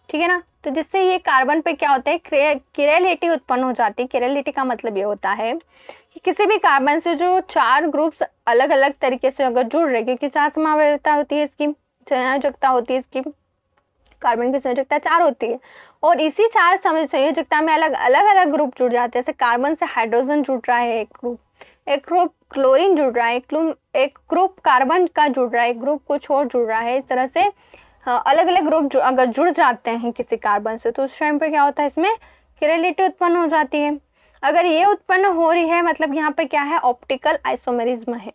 ठीक है ना, तो जिससे ये कार्बन पे क्या होता है, किरलिटी उत्पन्न हो जाती है। किरलिटी का मतलब ये होता है कि किसी भी कार्बन से जो 4 ग्रुप्स अलग अलग तरीके से अगर जुड़ रहे, क्योंकि 4 समावेशिता होती है इसकी, संयोजकता होती है इसकी, कार्बन की संयोजकता 4 होती है, और इसी 4 संयोजकता में अलग अलग ग्रुप जुड़ जाते हैं। जैसे कार्बन से हाइड्रोजन जुड़ रहा है एक ग्रुप क्लोरीन जुड़ रहा है, एक ग्रुप कार्बन का जुड़ रहा है, एक ग्रुप कुछ और जुड़ रहा है। इस तरह से अलग अलग ग्रुप अगर जुड़ जाते हैं किसी कार्बन से, तो उस टाइम पे क्या होता है, इसमें किरलिटी उत्पन्न हो जाती है। अगर ये उत्पन्न हो रही है, मतलब यहाँ पे क्या है, ऑप्टिकल आइसोमेरिज्म है।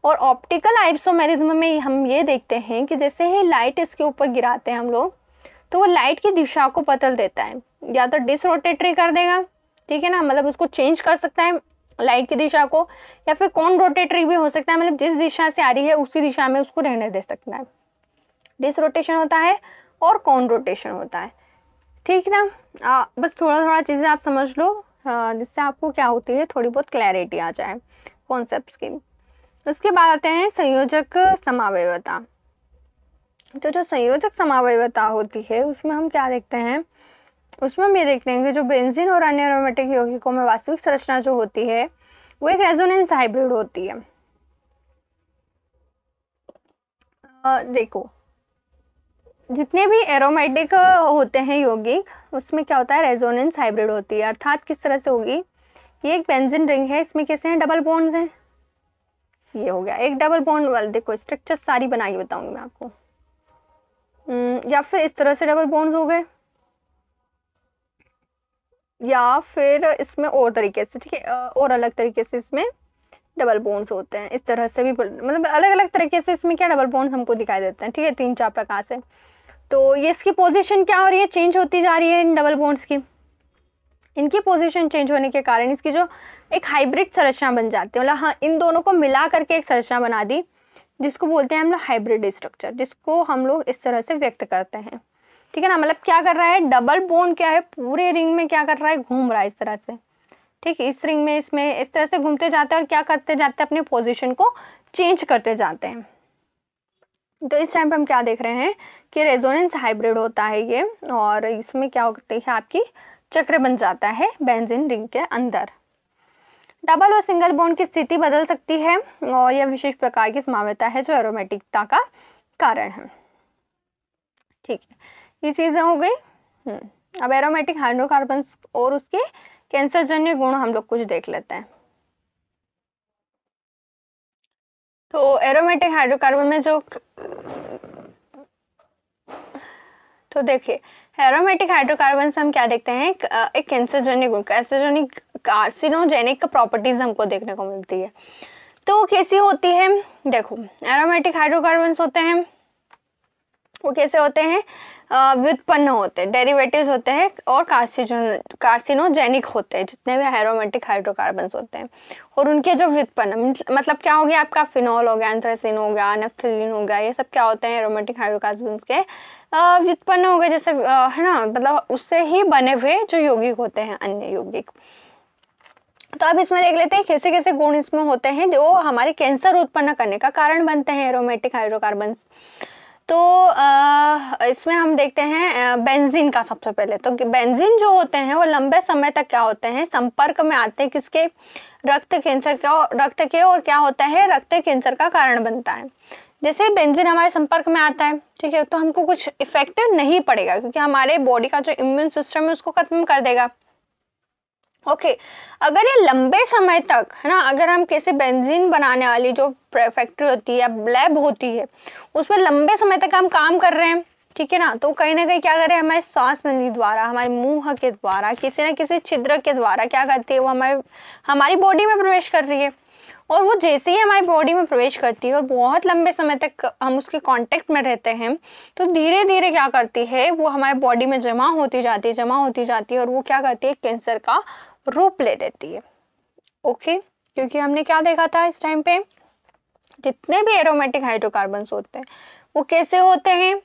और ऑप्टिकल आइसोमेरिज्म में हम ये देखते हैं कि जैसे ही लाइट इसके ऊपर गिराते हैं हम लोग, तो वो लाइट की दिशा को बदल देता है, या तो डिसरोटेटरी कर देगा, ठीक है ना, मतलब उसको चेंज कर सकता है लाइट की दिशा को, या फिर कौन रोटेटरी भी हो सकता है, मतलब जिस दिशा से आ रही है उसी दिशा में उसको रहने दे सकता है। डिसरोटेशन होता है और कौन रोटेशन होता है, ठीक ना। बस थोड़ा थोड़ा चीज़ें आप समझ लो, जिससे आपको क्या होती है, थोड़ी बहुत क्लैरिटी आ जाए कॉन्सेप्ट्स की। उसके बाद आते हैं संयोजक समावयवता। तो जो संयोजक समावयवता होती है उसमें हम क्या देखते हैं, उसमें हम ये देखते हैं कि जो बेंजीन और अन्य एरोमेटिक यौगिकों में वास्तविक संरचना जो होती है वो एक रेजोनेंस हाइब्रिड होती है। देखो जितने भी एरोमेटिक होते हैं यौगिक उसमें क्या होता है, रेजोनेंस हाइब्रिड होती है। अर्थात किस तरह से होगी, ये एक बेंजीन रिंग है, इसमें कैसे हैं, डबल बॉन्ड्स हैं, ये हो गया एक डबल बॉन्ड वाला। देखो स्ट्रक्चर सारी बना के बताऊंगी मैं आपको। या फिर इस तरह से डबल बॉन्ड्स हो गए, या फिर इसमें और तरीके से, ठीक है, और अलग तरीके से इसमें डबल बॉन्ड्स होते हैं। इस तरह से भी मतलब अलग अलग तरीके से इसमें क्या डबल बॉन्ड्स हमको दिखाई देते हैं, ठीक है, 3-4 प्रकार से। तो ये इसकी पोजीशन क्या हो रही है, चेंज होती जा रही है इन डबल बॉन्ड्स की। इनकी पोजीशन चेंज होने के कारण इसकी जो एक हाइब्रिड संरचना बन जाती है, मतलब हाँ इन दोनों को मिला करके एक संरचना बना दी, जिसको बोलते हैं हम लोग हाइब्रिड स्ट्रक्चर, जिसको हम लोग इस तरह से व्यक्त करते हैं, ठीक है ना। मतलब क्या कर रहा है, डबल बॉन्ड क्या है, पूरे रिंग में क्या कर रहा है, घूम रहा है इस तरह से, ठीक है, इस रिंग में इसमें इस तरह से घूमते जाते हैं और क्या करते जाते हैं, अपनी पोजीशन को चेंज करते जाते हैं। तो इस टाइम पे हम क्या देख रहे हैं कि रेजोनेंस हाइब्रिड होता है ये, और इसमें क्या होता है, आपकी चक्र बन जाता है बेंजीन रिंग के अंदर। डबल और सिंगल बॉन्ड की स्थिति बदल सकती है और यह विशेष प्रकार की समावयवता है जो एरोमेटिकता का कारण है, ठीक है, ये चीजें हो गई। अब एरोमेटिक हाइड्रोकार्बन्स और उसके कैंसरजन्य गुण हम लोग कुछ देख लेते हैं। तो एरोमेटिक हाइड्रोकार्बन में जो, तो देखिए एरोमेटिक हाइड्रोकार्बन में हम क्या देखते हैं, एक कैंसरजन्य गुण, कैंसरजनिक कार्सिनोजेनिक प्रॉपर्टीज हमको देखने को मिलती है। तो कैसी होती है, देखो एरोमेटिक हाइड्रोकार्बन्स होते हैं वो कैसे होते हैं, व्युत्पन्न होते हैं, डेरिवेटिव्स होते हैं और कार्सिनोजेनिक होते हैं जितने भी एरोमेटिक हाइड्रोकार्बन्स होते हैं। और उनके जो व्युत्पन्न मतलब क्या हो गया आपका, फिनॉल हो गया, एंथ्रेसिन हो गया, नेफ्थलीन हो गया, ये सब क्या होते हैं, एरोमेटिक हाइड्रोकार्बन्स के व्युत्पन्न हो गए, जैसे है ना, मतलब उससे ही बने हुए जो यौगिक होते हैं अन्य यौगिक। तो अब इसमें देख लेते हैं कैसे कैसे गुण इसमें होते हैं जो हमारे कैंसर उत्पन्न करने का कारण बनते हैं एरोमेटिक हाइड्रोकार्बन्स। तो इसमें हम देखते हैं बेंजीन का सबसे पहले। तो बेंजीन जो होते हैं वो लंबे समय तक क्या होते हैं, संपर्क में आते हैं किसके, रक्त के, और क्या होता है, रक्त कैंसर का कारण बनता है। जैसे बेंजीन हमारे संपर्क में आता है, ठीक है, तो हमको कुछ इफेक्ट नहीं पड़ेगा क्योंकि हमारे बॉडी का जो इम्यून सिस्टम है उसको खत्म कर देगा। ओके अगर ये लंबे समय तक, है ना, अगर हम कैसे बेंजीन बनाने वाली जो फैक्ट्री होती है या लैब होती है उसमें लंबे समय तक हम काम कर रहे हैं, ठीक है ना, तो कहीं ना कहीं क्या कर रहे हैं, हमारे सांस नली द्वारा, हमारे मुंह के द्वारा, किसी ना किसी छिद्र के द्वारा क्या करती है, वो हमारी बॉडी में प्रवेश कर रही है। और वो जैसे ही हमारी बॉडी में प्रवेश करती है और बहुत लंबे समय तक हम उसके कांटेक्ट में रहते हैं, तो धीरे धीरे क्या करती है, वो हमारे बॉडी में जमा होती जाती है और वो क्या करती है, कैंसर का रूप ले लेती है। ओके क्योंकि हमने क्या देखा था इस टाइम पे, जितने भी एरोमेटिक हाइड्रोकार्बन्स होते हैं वो कैसे होते हैं,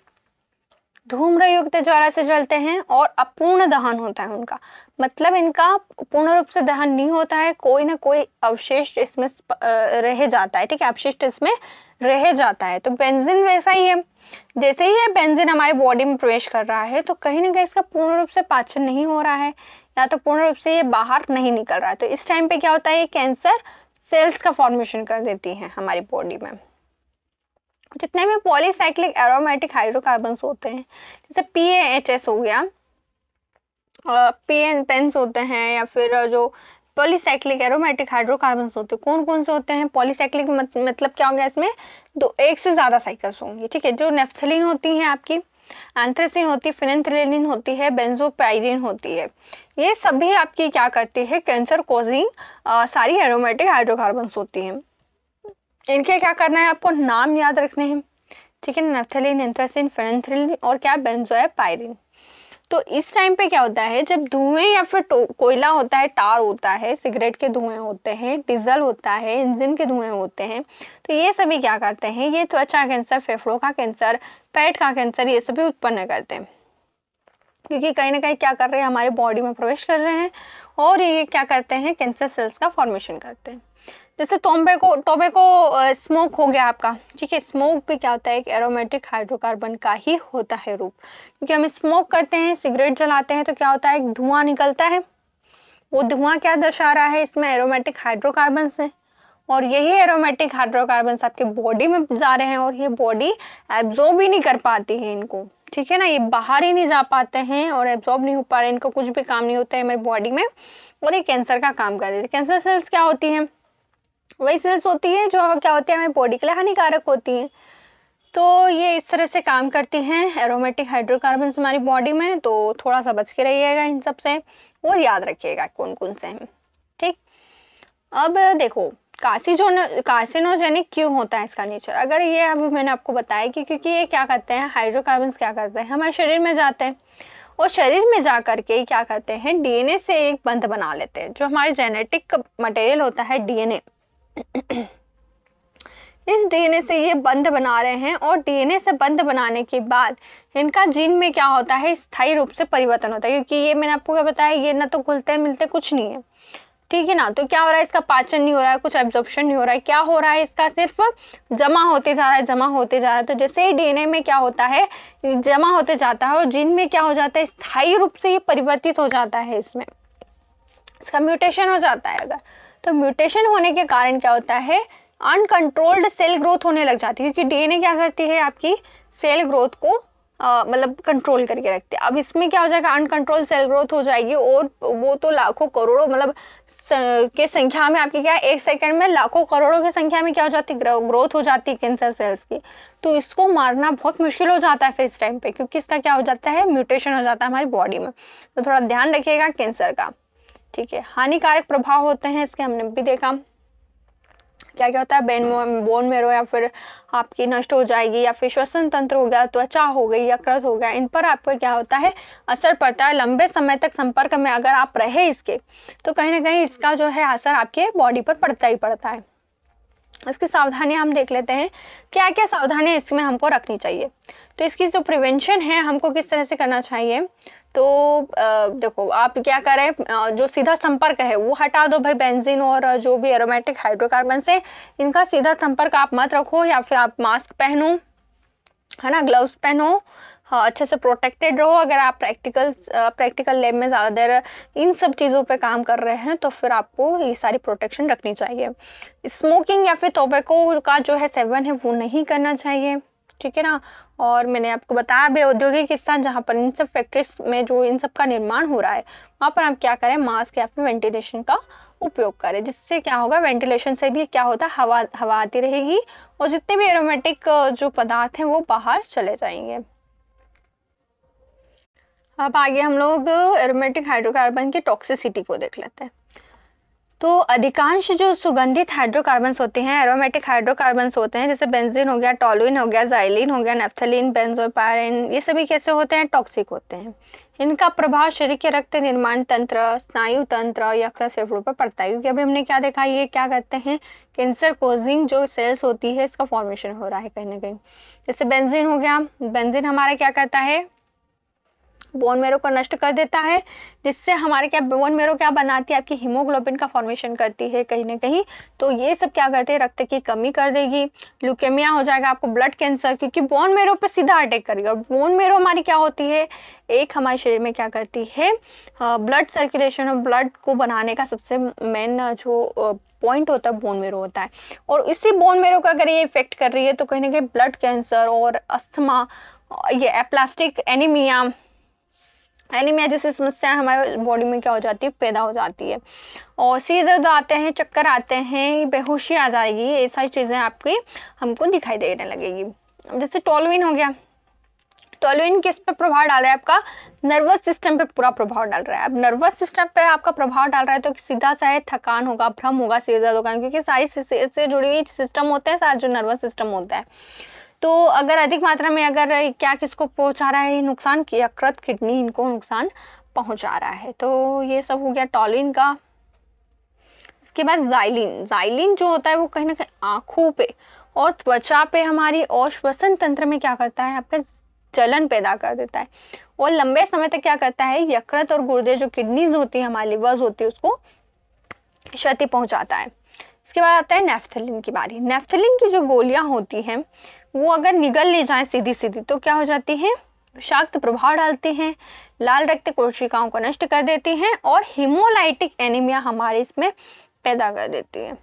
धूम्र युक्त ज्वाला से जलते हैं और अपूर्ण दहन होता है उनका, मतलब इनका पूर्ण रूप से दहन नहीं होता है, कोई ना कोई अवशेष इसमें रह जाता है, ठीक है, अपशिष्ट इसमें रह जाता है। तो बेंजीन वैसा ही है, जैसे ही ये बेंजीन हमारे बॉडी में प्रवेश कर रहा है तो कहीं ना कहीं इसका पूर्ण रूप से पाचन नहीं हो रहा है या तो पूर्ण रूप से ये बाहर नहीं निकल रहा है। तो इस टाइम पे क्या होता है, ये कैंसर सेल्स का फॉर्मेशन कर देती है हमारी बॉडी में। जितने भी पॉलीसाइक्लिक एरोमेटिक हाइड्रोकार्बन्स होते हैं जैसे PAHS हो गया, पेन्स होते हैं, या फिर जो पॉलीसाइक्लिक एरोमेटिक हाइड्रोकार्बन्स होते हैं, कौन कौन से होते हैं पॉलीसाइक्लिक, मतलब क्या हो गया, इसमें एक से ज्यादा साइकिल्स होंगी, ठीक है, जो नेफ्थलीन होती हैं आपकी, एंथ्रेसिन होती है, फिनेंथ्रेलिन होती है, बेंजोपाइरिन होती है, ये सभी आपकी क्या करती है, कैंसर कॉजिंग सारी एरोमेटिक हाइड्रोकार्बन्स होती हैं। इनके क्या करना है, आपको नाम याद रखने हैं, ठीक है, नेफ्थलीन, एंथ्रेसिन, फिनेंथ्रेलिन और क्या, बेंजोपाइरिन। तो इस टाइम पे क्या होता है, जब धुएं या फिर कोयला होता है, टार होता है, सिगरेट के धुएं होते हैं, डीजल होता है, इंजन के धुएं होते हैं, तो ये सभी क्या करते हैं, ये त्वचा कैंसर, फेफड़ों का कैंसर, पेट का कैंसर, ये सभी उत्पन्न करते हैं क्योंकि कहीं ना कहीं क्या कर रहे हैं, हमारे बॉडी में प्रवेश कर रहे हैं और ये क्या करते हैं, कैंसर सेल्स का फॉर्मेशन करते हैं। जैसे टोबैको स्मोक हो गया आपका, ठीक है। स्मोक भी क्या होता है, एक एरोमेटिक हाइड्रोकार्बन का ही होता है रूप, क्योंकि हम स्मोक करते हैं, सिगरेट जलाते हैं तो क्या होता है, एक धुआं निकलता है। वो धुआं क्या दर्शा रहा है, इसमें एरोमेटिक हाइड्रोकार्बन्स हैं, और यही एरोमेटिक हाइड्रोकार्बन्स आपके बॉडी में जा रहे हैं, और ये बॉडी एब्जॉर्ब ही नहीं कर पाती है इनको, ठीक है ना। ये बाहर ही नहीं जा पाते हैं और एब्जॉर्ब नहीं हो पा रहे, इनको कुछ भी काम नहीं होता है हमारी बॉडी में, और ये कैंसर का काम कर देते हैं। कैंसर सेल्स क्या होती हैं, वही सेल्स होती है जो क्या होती है, हमारी बॉडी के लिए हानिकारक होती हैं। तो ये इस तरह से काम करती हैं एरोमेटिक हाइड्रोकार्बन्स हमारी बॉडी में। तो थोड़ा सा बच के रहिएगा इन सब से, और याद रखिएगा कौन कौन से हैं, ठीक। अब देखो कार्सिनोजेनिक क्यों होता है इसका नेचर। अगर ये अभी मैंने आपको बताया कि क्योंकि ये क्या करते हैं, हाइड्रोकार्बन्स क्या करते हैं, हमारे शरीर में जाते हैं, और शरीर में जा करके क्या करते हैं, डीएनए से एक बंध बना लेते हैं। जो हमारे जेनेटिक मटेरियल होता है डीएनए, इस डीएनए से ये बंध बना रहे हैं, और डीएनए से बंध बनाने के बाद इनका जीन में क्या होता है, स्थायी रूप से परिवर्तन होता है। क्योंकि ये मैंने आपको क्या बताया, ये ना तो घुलते मिलते कुछ नहीं है, ठीक है ना। तो क्या हो रहा है, इसका पाचन नहीं हो रहा है, कुछ एब्जॉर्प्शन नहीं हो रहा है, क्या हो रहा है, इसका सिर्फ जमा होते जा रहा है, जमा होते जा रहा है। तो जैसे ही डीएनए में क्या होता है, जमा होते जाता है, और जीन में क्या हो जाता है, स्थायी रूप से ये परिवर्तित हो जाता है, इसमें इसका म्यूटेशन हो जाता है। अगर तो म्यूटेशन होने के कारण क्या होता है, अनकंट्रोल्ड सेल ग्रोथ होने लग जाती है, क्योंकि डीएनए क्या करती है, आपकी सेल ग्रोथ को मतलब कंट्रोल करके रखते हैं। अब इसमें क्या हो जाएगा, अनकंट्रोल सेल ग्रोथ हो जाएगी, और वो तो लाखों करोड़ों मतलब के संख्या में आपकी क्या, एक सेकंड में लाखों करोड़ों की संख्या में क्या हो जाती है, ग्रोथ हो जाती है कैंसर सेल्स की। तो इसको मारना बहुत मुश्किल हो जाता है फिर इस टाइम पे, क्योंकि इसका क्या हो जाता है, म्यूटेशन हो जाता है हमारी बॉडी में। तो थोड़ा ध्यान रखिएगा कैंसर का, ठीक है। हानिकारक प्रभाव होते हैं इसके, हमने भी देखा क्या क्या होता है, बोन मेरो या फिर आपकी नष्ट हो जाएगी, या फिर श्वसन तंत्र हो गया, त्वचा हो गई, यकृत हो गया, इन पर आपको क्या होता है, असर पड़ता है। लंबे समय तक संपर्क में अगर आप रहे इसके, तो कहीं ना कहीं इसका जो है असर आपके बॉडी पर पड़ता ही पड़ता है। इसकी सावधानियां हम देख लेते हैं, क्या क्या सावधानियां इसमें हमको रखनी चाहिए। तो इसकी जो प्रिवेंशन है हमको किस तरह से करना चाहिए, तो देखो आप क्या करें, जो सीधा संपर्क है वो हटा दो भाई, बेंजीन और जो भी एरोमेटिक हाइड्रोकार्बन है इनका सीधा संपर्क आप मत रखो, या फिर आप मास्क पहनो, है ना, ग्लव्स पहनो, हाँ अच्छे से प्रोटेक्टेड रहो। अगर आप प्रैक्टिकल लैब में ज़्यादा देर इन सब चीज़ों पे काम कर रहे हैं तो फिर आपको ये सारी प्रोटेक्शन रखनी चाहिए। स्मोकिंग या फिर टोबैको का जो है सेवन है वो नहीं करना चाहिए, ठीक है ना। और मैंने आपको बताया भी औद्योगिक स्थान जहाँ पर इन सब फैक्ट्रीज में जो इन सब का निर्माण हो रहा है वहाँ पर आप क्या करें, मास्क या फिर वेंटिलेशन का उपयोग करें, जिससे क्या होगा, वेंटिलेशन से भी क्या होता है, हवा आती रहेगी, और जितने भी एरोमेटिक जो पदार्थ हैं वो बाहर चले जाएंगे। अब आगे हम लोग एरोमेटिक हाइड्रोकार्बन की टॉक्सिसिटी को देख लेते हैं। तो अधिकांश जो सुगंधित हाइड्रोकार्बन्स होते हैं, एरोमेटिक हाइड्रोकार्बन्स होते हैं, जैसे बेंजीन हो गया, टोलुइन हो गया, जाइलिन हो गया, नेफ्थलीन, बेंजोपायरेन, ये सभी कैसे होते हैं, टॉक्सिक होते हैं। इनका प्रभाव शरीर के रक्त निर्माण तंत्र, स्नायु तंत्र, यकृत, फेफड़ों पर पड़ता है। क्योंकि अभी हमने क्या देखा, ये क्या करते हैं, कैंसर कोजिंग जो सेल्स होती है इसका फॉर्मेशन हो रहा है कहीं ना कहीं। जैसे बेंजीन हो गया, बेंजीन हमारा क्या करता है, बोन मेरो को नष्ट कर देता है, जिससे हमारे क्या, बोन मेरो क्या बनाती है, आपकी हीमोग्लोबिन का फॉर्मेशन करती है कहीं ना कहीं। तो ये सब क्या करते हैं, रक्त की कमी कर देगी, ल्यूकेमिया हो जाएगा आपको, ब्लड कैंसर, क्योंकि बोन मेरो पे सीधा अटैक करेगी। और बोन मेरो हमारी क्या होती है, एक हमारे शरीर में क्या करती है, ब्लड सर्कुलेशन और ब्लड को बनाने का सबसे मेन जो पॉइंट होता है बोन मेरो होता है। और इसी बोन मेरो का अगर ये इफेक्ट कर रही है तो कहीं ना कहीं ब्लड कैंसर और अस्थमा, ये एप्लास्टिक एनीमिया जैसी समस्या हमारे बॉडी में क्या हो जाती है, पैदा हो जाती है। और सिर दर्द आते हैं, चक्कर आते हैं, बेहोशी आ जाएगी, ये सारी चीज़ें आपकी हमको दिखाई देने लगेगी। जैसे टोलुइन हो गया, टोलुइन किस पे प्रभाव डाल रहा है, आपका नर्वस सिस्टम पे पूरा प्रभाव डाल रहा है। अब नर्वस सिस्टम पे आपका प्रभाव डाल रहा है तो सीधा सा है थकान होगा, भ्रम होगा, सिर दर्द होगा, क्योंकि सारी से जुड़ी हुई सिस्टम होते हैं, सारा जो नर्वस सिस्टम होता है। तो अगर अधिक मात्रा में अगर क्या किसको पहुंचा रहा है नुकसान, यकृत, किडनी, इनको नुकसान पहुंचा रहा है। तो ये सब हो गया टोलुइन का। इसके बाद जाइलिन जो होता है वो कहीं ना कहीं आँखों पे और त्वचा पे हमारी और श्वसन तंत्र में क्या करता है, आपका जलन पैदा कर देता है, और लंबे समय तक क्या करता है, यकृत और गुर्दे जो किडनीज होती है, हमारी लिवर्स होती है, उसको क्षति पहुंचाता है। इसके बाद आता है नेफ्थलीन की बारी। नेफ्थलीन की जो गोलियां होती हैं वो अगर निगल ली जाए सीधी सीधी तो क्या हो जाती हैं, विषाक्त प्रभाव डालती हैं, लाल रक्त कोशिकाओं को नष्ट कर देती हैं और हीमोलाइटिक एनीमिया हमारे इसमें पैदा कर देती है।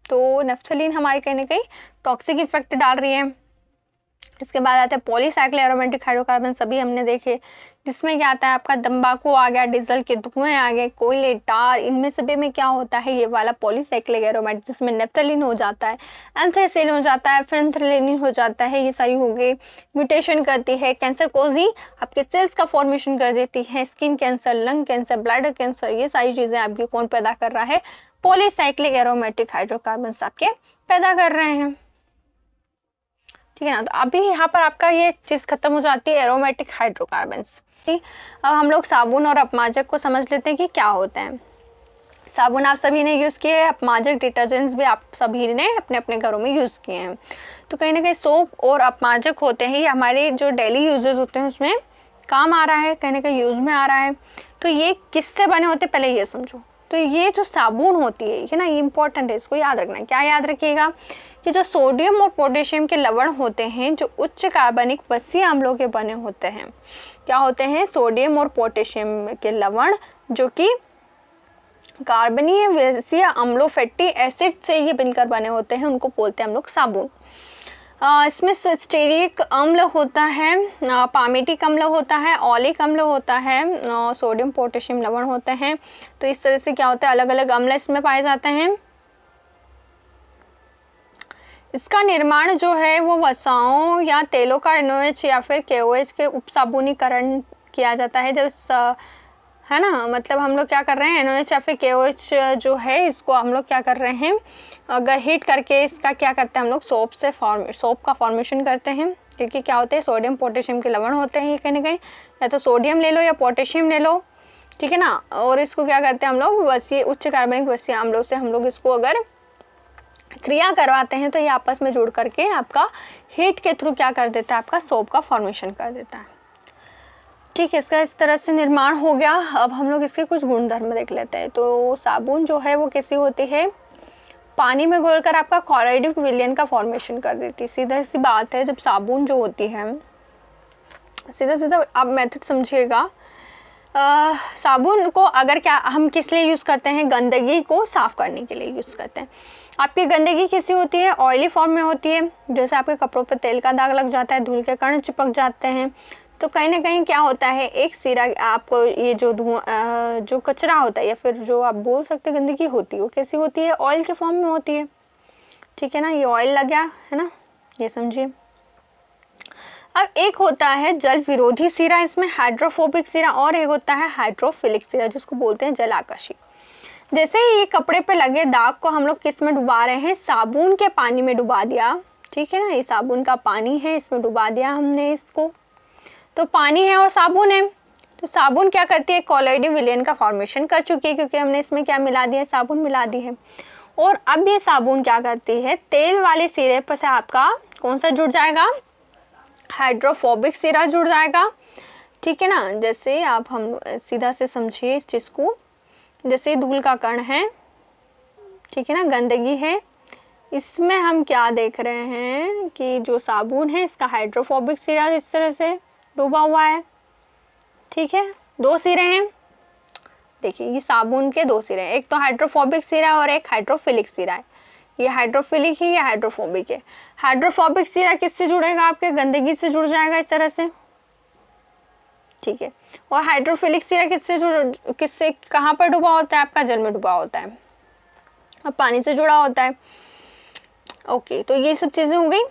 तो नेफ्थलीन हमारे कहीं ना कहीं टॉक्सिक इफेक्ट डाल रही है। इसके बाद आता है पॉलीसाइक्लिक एरोमेटिक हाइड्रोकार्बन, सभी हमने देखे, जिसमें क्या आता है आपका तंबाकू आ गया, डीजल के धुएं आ गए, कोयले, टार, इनमें सभी में क्या होता है ये वाला पॉलीसाइक्लिक एरोमेट, जिसमें नेफ्थलीन हो जाता है, एंथ्रेसिन हो जाता है, फेंथ्रेलिन हो जाता है, ये सारी हो गई, म्यूटेशन करती है, कैंसर कोजी आपके सेल्स का फॉर्मेशन कर देती है, skin cancer, lung cancer, bladder cancer, ये सारी चीजें आपकी कौन पैदा कर रहा है, पॉलीसाइक्लिक एरोमेटिक हाइड्रोकार्बन आपके पैदा कर रहे हैं। ठीक है ना। तो अभी यहाँ पर आपका ये चीज खत्म हो जाती है एरोमेटिक हाइड्रोकार्बन्स। अब हम लोग साबुन और अपमार्जक को समझ लेते हैं कि क्या होते हैं। साबुन आप सभी ने यूज़ किए हैं, अपमार्जक डिटर्जेंट्स भी आप सभी ने अपने अपने घरों में यूज़ किए हैं। तो कहीं ना कहीं सोप और अपमार्जक होते हैं, ये हमारे जो डेली यूजेस होते हैं उसमें काम आ रहा है, कहीं ना कहीं यूज़ में आ रहा है। तो ये किससे बने होते हैं पहले ये समझो। तो ये जो साबुन होती है ना, ये इंपॉर्टेंट है, इसको याद रखना। क्या याद रखिएगा कि जो सोडियम और पोटेशियम के लवण होते हैं जो उच्च कार्बनिक वसीय अम्लों के बने होते हैं। क्या होते हैं, सोडियम और पोटेशियम के लवण जो कि कार्बनीय वसीय अम्लों, फैटी एसिड से ये मिलकर बने होते हैं, उनको बोलते हैं हम लोग साबुन। इसमें स्टेरिक अम्ल होता है, पामेटिक अम्ल होता है, ऑलिक अम्ल होता है, सोडियम पोटेशियम लवण होते हैं। तो इस तरह से क्या होता है, अलग अलग अम्ल इसमें पाए जाते हैं। इसका निर्माण जो है वो वसाओं या तेलों का NOH या फिर KOH के उपसाबुनीकरण किया जाता है। जब है ना, मतलब हम लोग क्या कर रहे हैं, NOH या फिर KOH जो है इसको हम लोग क्या कर रहे हैं, अगर हीट करके इसका क्या करते हैं हम लोग सोप का फॉर्मेशन करते हैं। क्योंकि क्या होते हैं, सोडियम पोटेशियम के लवण होते हैं, ये कहीं ना कहीं या तो सोडियम ले लो या पोटेशियम ले लो, ठीक है ना। और इसको क्या करते हैं हम लोग वसीय उच्च कार्बनिक वसीय अम्लों से हम लोग इसको अगर क्रिया करवाते हैं तो ये आपस में जुड़ करके आपका हीट के थ्रू क्या कर देता है, आपका सोप का फॉर्मेशन कर देता है। ठीक है, इसका इस तरह से निर्माण हो गया। अब हम लोग इसके कुछ गुणधर्म देख लेते हैं। तो साबुन जो है वो कैसी होती है, पानी में घोलकर आपका कॉलोइडिक विलयन का फॉर्मेशन कर देती है। सीधा सी बात है, जब साबुन जो होती है, सीधा आप मेथड समझिएगा। साबुन को अगर क्या हम किस लिए यूज़ करते हैं, गंदगी को साफ करने के लिए यूज़ करते हैं। आपकी गंदगी कैसी होती है, ऑयली फॉर्म में होती है। जैसे आपके कपड़ों पर तेल का दाग लग जाता है, धूल के कण चिपक जाते हैं, तो कहीं ना कहीं क्या होता है, एक सिरा आपको ये जो जो कचरा होता है या फिर जो आप बोल सकते गंदगी होती है, वो कैसी होती है, ऑयल के फॉर्म में होती है। ठीक है ना, ये ऑयल लग गया है ना, ये समझिए। अब एक होता है जल विरोधी सिरा, इसमें हाइड्रोफोबिक सिरा, और एक होता है हाइड्रोफिलिक सिरा जिसको बोलते हैं जल आकर्षी। जैसे ये कपड़े पे लगे दाग को हम लोग किस में डुबा रहे हैं, साबुन के पानी में डुबा दिया। ठीक है ना, ये साबुन का पानी है, इसमें डुबा दिया हमने इसको। तो पानी है और साबुन है, तो साबुन क्या करती है, कॉलोइडिक विलयन का फॉर्मेशन कर चुकी है क्योंकि हमने इसमें क्या मिला दिया, साबुन मिला दी है। और अब ये साबुन क्या करती है, तेल वाले सिरे पर से आपका कौन सा जुड़ जाएगा, हाइड्रोफोबिक सिरा जुड़ जाएगा। ठीक है ना, जैसे आप हम सीधा से समझिए इस चीज़ को, जैसे धूल का कण है, ठीक है ना, गंदगी है, इसमें हम क्या देख रहे हैं कि जो साबुन है इसका हाइड्रोफोबिक सिरा इस तरह से डूबा हुआ है। ठीक है, दो सिरे हैं, देखिए ये साबुन के दो सिरे हैं, एक तो हाइड्रोफोबिक सिरा और एक हाइड्रोफिलिक सिरा है। ये हाइड्रोफिलिक है, ये हाइड्रोफोबिक है। हाइड्रोफोबिक सिरा किससे जुड़ेगा, आपके गंदगी से जुड़ जाएगा इस तरह से। ठीक है, और हाइड्रोफिलिक सिरा किससे कहाँ पर डूबा होता है, आपका जल में डूबा होता है, अब पानी से जुड़ा होता है। ओके, तो ये सब चीज़ें हो गई।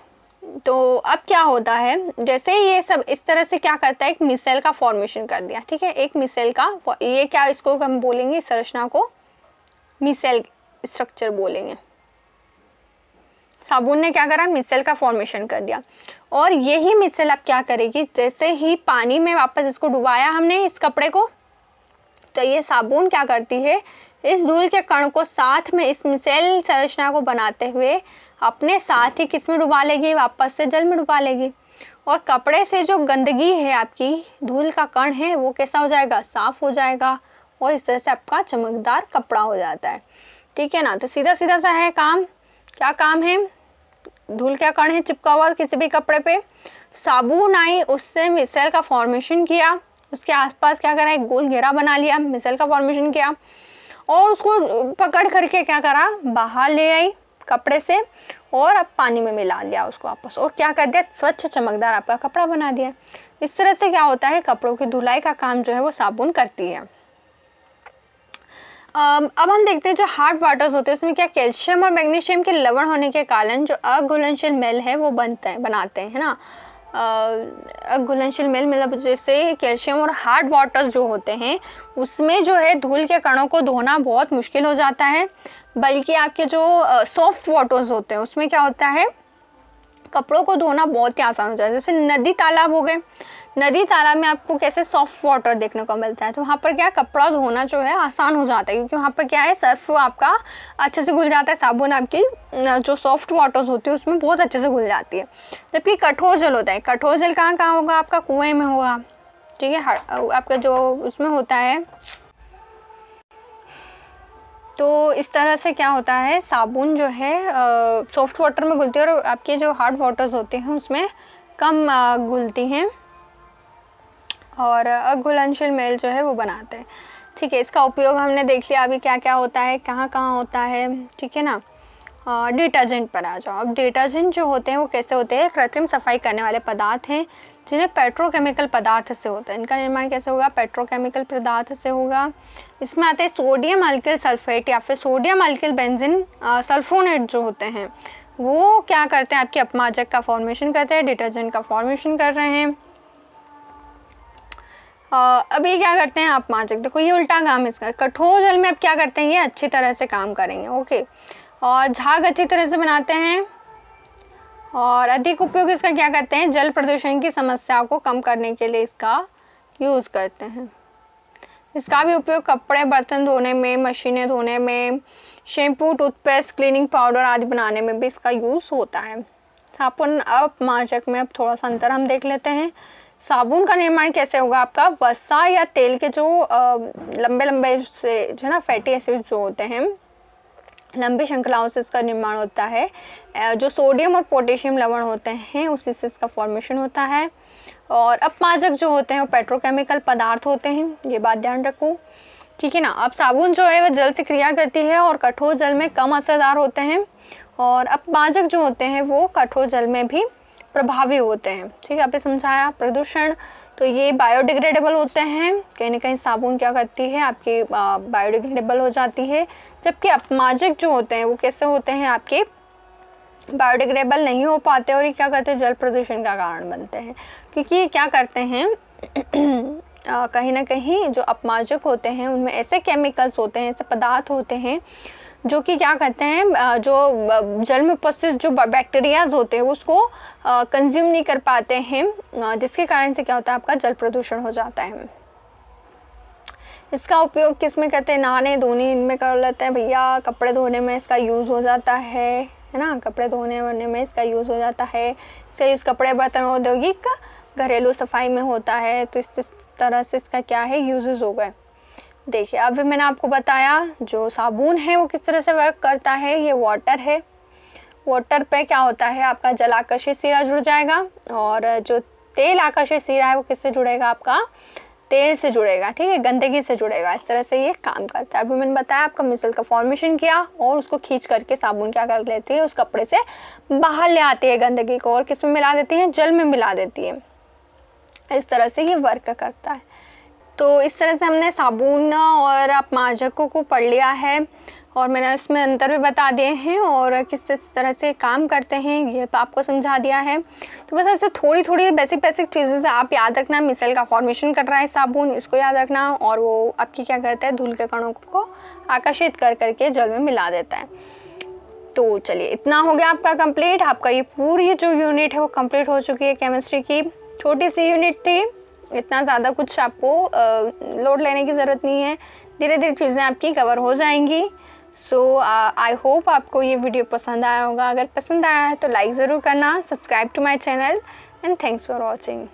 तो अब क्या होता है, जैसे ये सब इस तरह से क्या करता है, एक मिसेल का फॉर्मेशन कर दिया। ठीक है, एक मिसेल का, ये क्या, इसको हम बोलेंगे संरचना को मिसेल स्ट्रक्चर बोलेंगे। साबुन ने क्या करा, मिसेल का फॉर्मेशन कर दिया, और यही मिसेल अब क्या करेगी, जैसे ही पानी में वापस इसको डुबाया हमने इस कपड़े को, तो ये साबुन क्या करती है, इस धूल के कण को साथ में इस मिसेल संरचना को बनाते हुए अपने साथ ही किस में डुबा लेगी, वापस से जल में डुबा लेगी। और कपड़े से जो गंदगी है, आपकी धूल का कण है, वो कैसा हो जाएगा, साफ हो जाएगा, और इस तरह से आपका चमकदार कपड़ा हो जाता है। ठीक है ना। तो सीधा सीधा सा है काम, क्या काम है, धूल का कण है चिपका हुआ किसी भी कपड़े पे, साबुन आई, उससे मिसेल का फॉर्मेशन किया, उसके आसपास क्या करा, एक गोल घेरा बना लिया, मिसेल का फॉर्मेशन किया, और उसको पकड़ करके क्या करा, बाहर ले आई कपड़े से, और अब पानी में मिला लिया उसको वापस, और क्या कर दिया, स्वच्छ चमकदार आपका कपड़ा बना दिया। इस तरह से क्या होता है, कपड़ों की धुलाई का काम जो है वो साबुन करती है। अब हम देखते हैं जो हार्ड वाटर्स होते हैं उसमें क्या, कैल्शियम और मैग्नीशियम के लवण होने के कारण जो अघुलनशील मेल है वो बनाते हैं, है ना। अघुलनशील मेल मतलब जैसे कैल्शियम और हार्ड वाटर्स जो होते हैं उसमें जो है धूल के कणों को धोना बहुत मुश्किल हो जाता है, बल्कि आपके जो सॉफ्ट वाटर्स होते हैं उसमें क्या होता है, कपड़ों को धोना बहुत ही आसान हो जाता है। जैसे नदी तालाब हो गए, नदी तालाब में आपको कैसे सॉफ्ट वाटर देखने को मिलता है, तो वहाँ पर क्या कपड़ा धोना जो है आसान हो जाता है, क्योंकि वहाँ पर क्या है, सर्फ आपका अच्छे से घुल जाता है, साबुन आपकी जो सॉफ्ट वाटर्स होती है उसमें बहुत अच्छे से घुल जाती है। जबकि कठोर जल होता है, कठोर जल कहाँ कहाँ होगा, आपका कुएँ में होगा, ठीक है, आपका जो उसमें होता है। तो इस तरह से क्या होता है, साबुन जो है सॉफ्ट वाटर में घुलती है और आपके जो हार्ड वाटर्स होते हैं उसमें कम घुलती हैं, और अघुलनशील मेल जो है वो बनाते हैं। ठीक है, इसका उपयोग हमने देख लिया अभी क्या क्या होता है, कहाँ कहाँ होता है, ठीक है ना। डिटर्जेंट पर आ जाओ। अब डिटर्जेंट जो होते हैं वो कैसे होते हैं, कृत्रिम सफाई करने वाले पदार्थ हैं जिन्हें पेट्रोकेमिकल पदार्थ से होता है। इनका निर्माण कैसे होगा, पेट्रोकेमिकल पदार्थ से होगा। इसमें आते हैं सोडियम अल्किल सल्फेट या फिर सोडियम अल्किल बेंजीन सल्फोनेट जो होते हैं वो क्या करते हैं, आपके अपमार्जक का फॉर्मेशन करते हैं, डिटर्जेंट का फॉर्मेशन कर रहे हैं। अब ये क्या करते हैं अपमार्जक, देखो ये उल्टा काम इसका, कठोर जल में अब क्या करते हैं, ये अच्छी तरह से काम करेंगे, ओके, और झाग अच्छी तरह से बनाते हैं। और अधिक उपयोग इसका क्या करते हैं, जल प्रदूषण की समस्या को कम करने के लिए इसका यूज़ करते हैं। इसका भी उपयोग कपड़े बर्तन धोने में, मशीनें धोने में, शैम्पू टूथपेस्ट क्लीनिंग पाउडर आदि बनाने में भी इसका यूज़ होता है। साबुन अपमार्जक में अब थोड़ा सा अंतर हम देख लेते हैं। साबुन का निर्माण कैसे होगा, आपका वसा या तेल के जो लंबे लंबे से जो ना फैटी एसिड जो होते हैं, लंबी श्रृंखलाओं से इसका निर्माण होता है। जो सोडियम और पोटेशियम लवण होते हैं उसी से इसका फॉर्मेशन होता है। और अपमार्जक जो होते हैं वो पेट्रोकेमिकल पदार्थ होते हैं, ये बात ध्यान रखो, ठीक है ना। अब साबुन जो है वह जल से क्रिया करती है और कठोर जल में कम असरदार होते हैं, और अपमार्जक जो होते हैं वो कठोर जल में भी प्रभावी होते हैं, ठीक है। आपने समझाया। प्रदूषण, तो ये बायोडिग्रेडेबल होते हैं, कहीं ना कहीं साबुन क्या करती है, आपकी बायोडिग्रेडेबल हो जाती है, जबकि अपमार्जक जो होते हैं वो कैसे होते हैं, आपके बायोडिग्रेडेबल नहीं हो पाते, और ये क्या करते हैं, जल प्रदूषण का कारण बनते हैं, क्योंकि ये क्या करते हैं कहीं ना कहीं जो अपमार्जक होते हैं उनमें ऐसे केमिकल्स होते हैं, ऐसे पदार्थ होते हैं जो कि क्या करते हैं, जो जल में उपस्थित जो बैक्टीरियाज होते हैं उसको कंज्यूम नहीं कर पाते हैं, जिसके कारण से क्या होता है, आपका जल प्रदूषण हो जाता है। इसका उपयोग किस में करते हैं, नहाने धोने इनमें कर लेते हैं भैया, कपड़े धोने में इसका यूज़ हो जाता है ना, कपड़े धोने वोने में इसका यूज़ हो जाता है। इसका यूज़ कपड़े बर्तन औद्योगिक घरेलू सफाई में होता है। तो इस तरह से इसका क्या है, यूजेस हो गए। देखिए अभी मैंने आपको बताया जो साबुन है वो किस तरह से वर्क करता है। ये वाटर है, वाटर पे क्या होता है, आपका जल आकर्षित सिरा जुड़ जाएगा, और जो तेल आकर्षित सिरा है वो किससे जुड़ेगा, आपका तेल से जुड़ेगा, ठीक है, गंदगी से जुड़ेगा। इस तरह से ये काम करता है। अभी मैंने बताया आपका मिसल का फॉर्मेशन किया, और उसको खींच करके साबुन क्या कर लेती है, उस कपड़े से बाहर ले आती है गंदगी को, और किस में मिला देती है, जल में मिला देती है। इस तरह से ये वर्क करता है। तो इस तरह से हमने साबुन और अपमार्जकों को पढ़ लिया है, और मैंने इसमें अंतर भी बता दिए हैं और किस तरह से काम करते हैं ये आपको समझा दिया है। तो बस ऐसे थोड़ी थोड़ी बेसिक चीज़ें आप याद रखना। मिसल का फॉर्मेशन कर रहा है साबुन, इसको याद रखना, और वो आपकी क्या करता है, धूल के कणों को आकर्षित कर करके जल में मिला देता है। तो चलिए इतना हो गया आपका कंप्लीट। आपका ये पूरी जो यूनिट है वो कंप्लीट हो चुकी है। केमिस्ट्री की छोटी सी यूनिट थी, इतना ज़्यादा कुछ आपको लोड लेने की ज़रूरत नहीं है, धीरे धीरे चीज़ें आपकी कवर हो जाएंगी। सो आई होप आपको ये वीडियो पसंद आया होगा। अगर पसंद आया है तो लाइक ज़रूर करना, subscribe to my channel, and thanks for watching.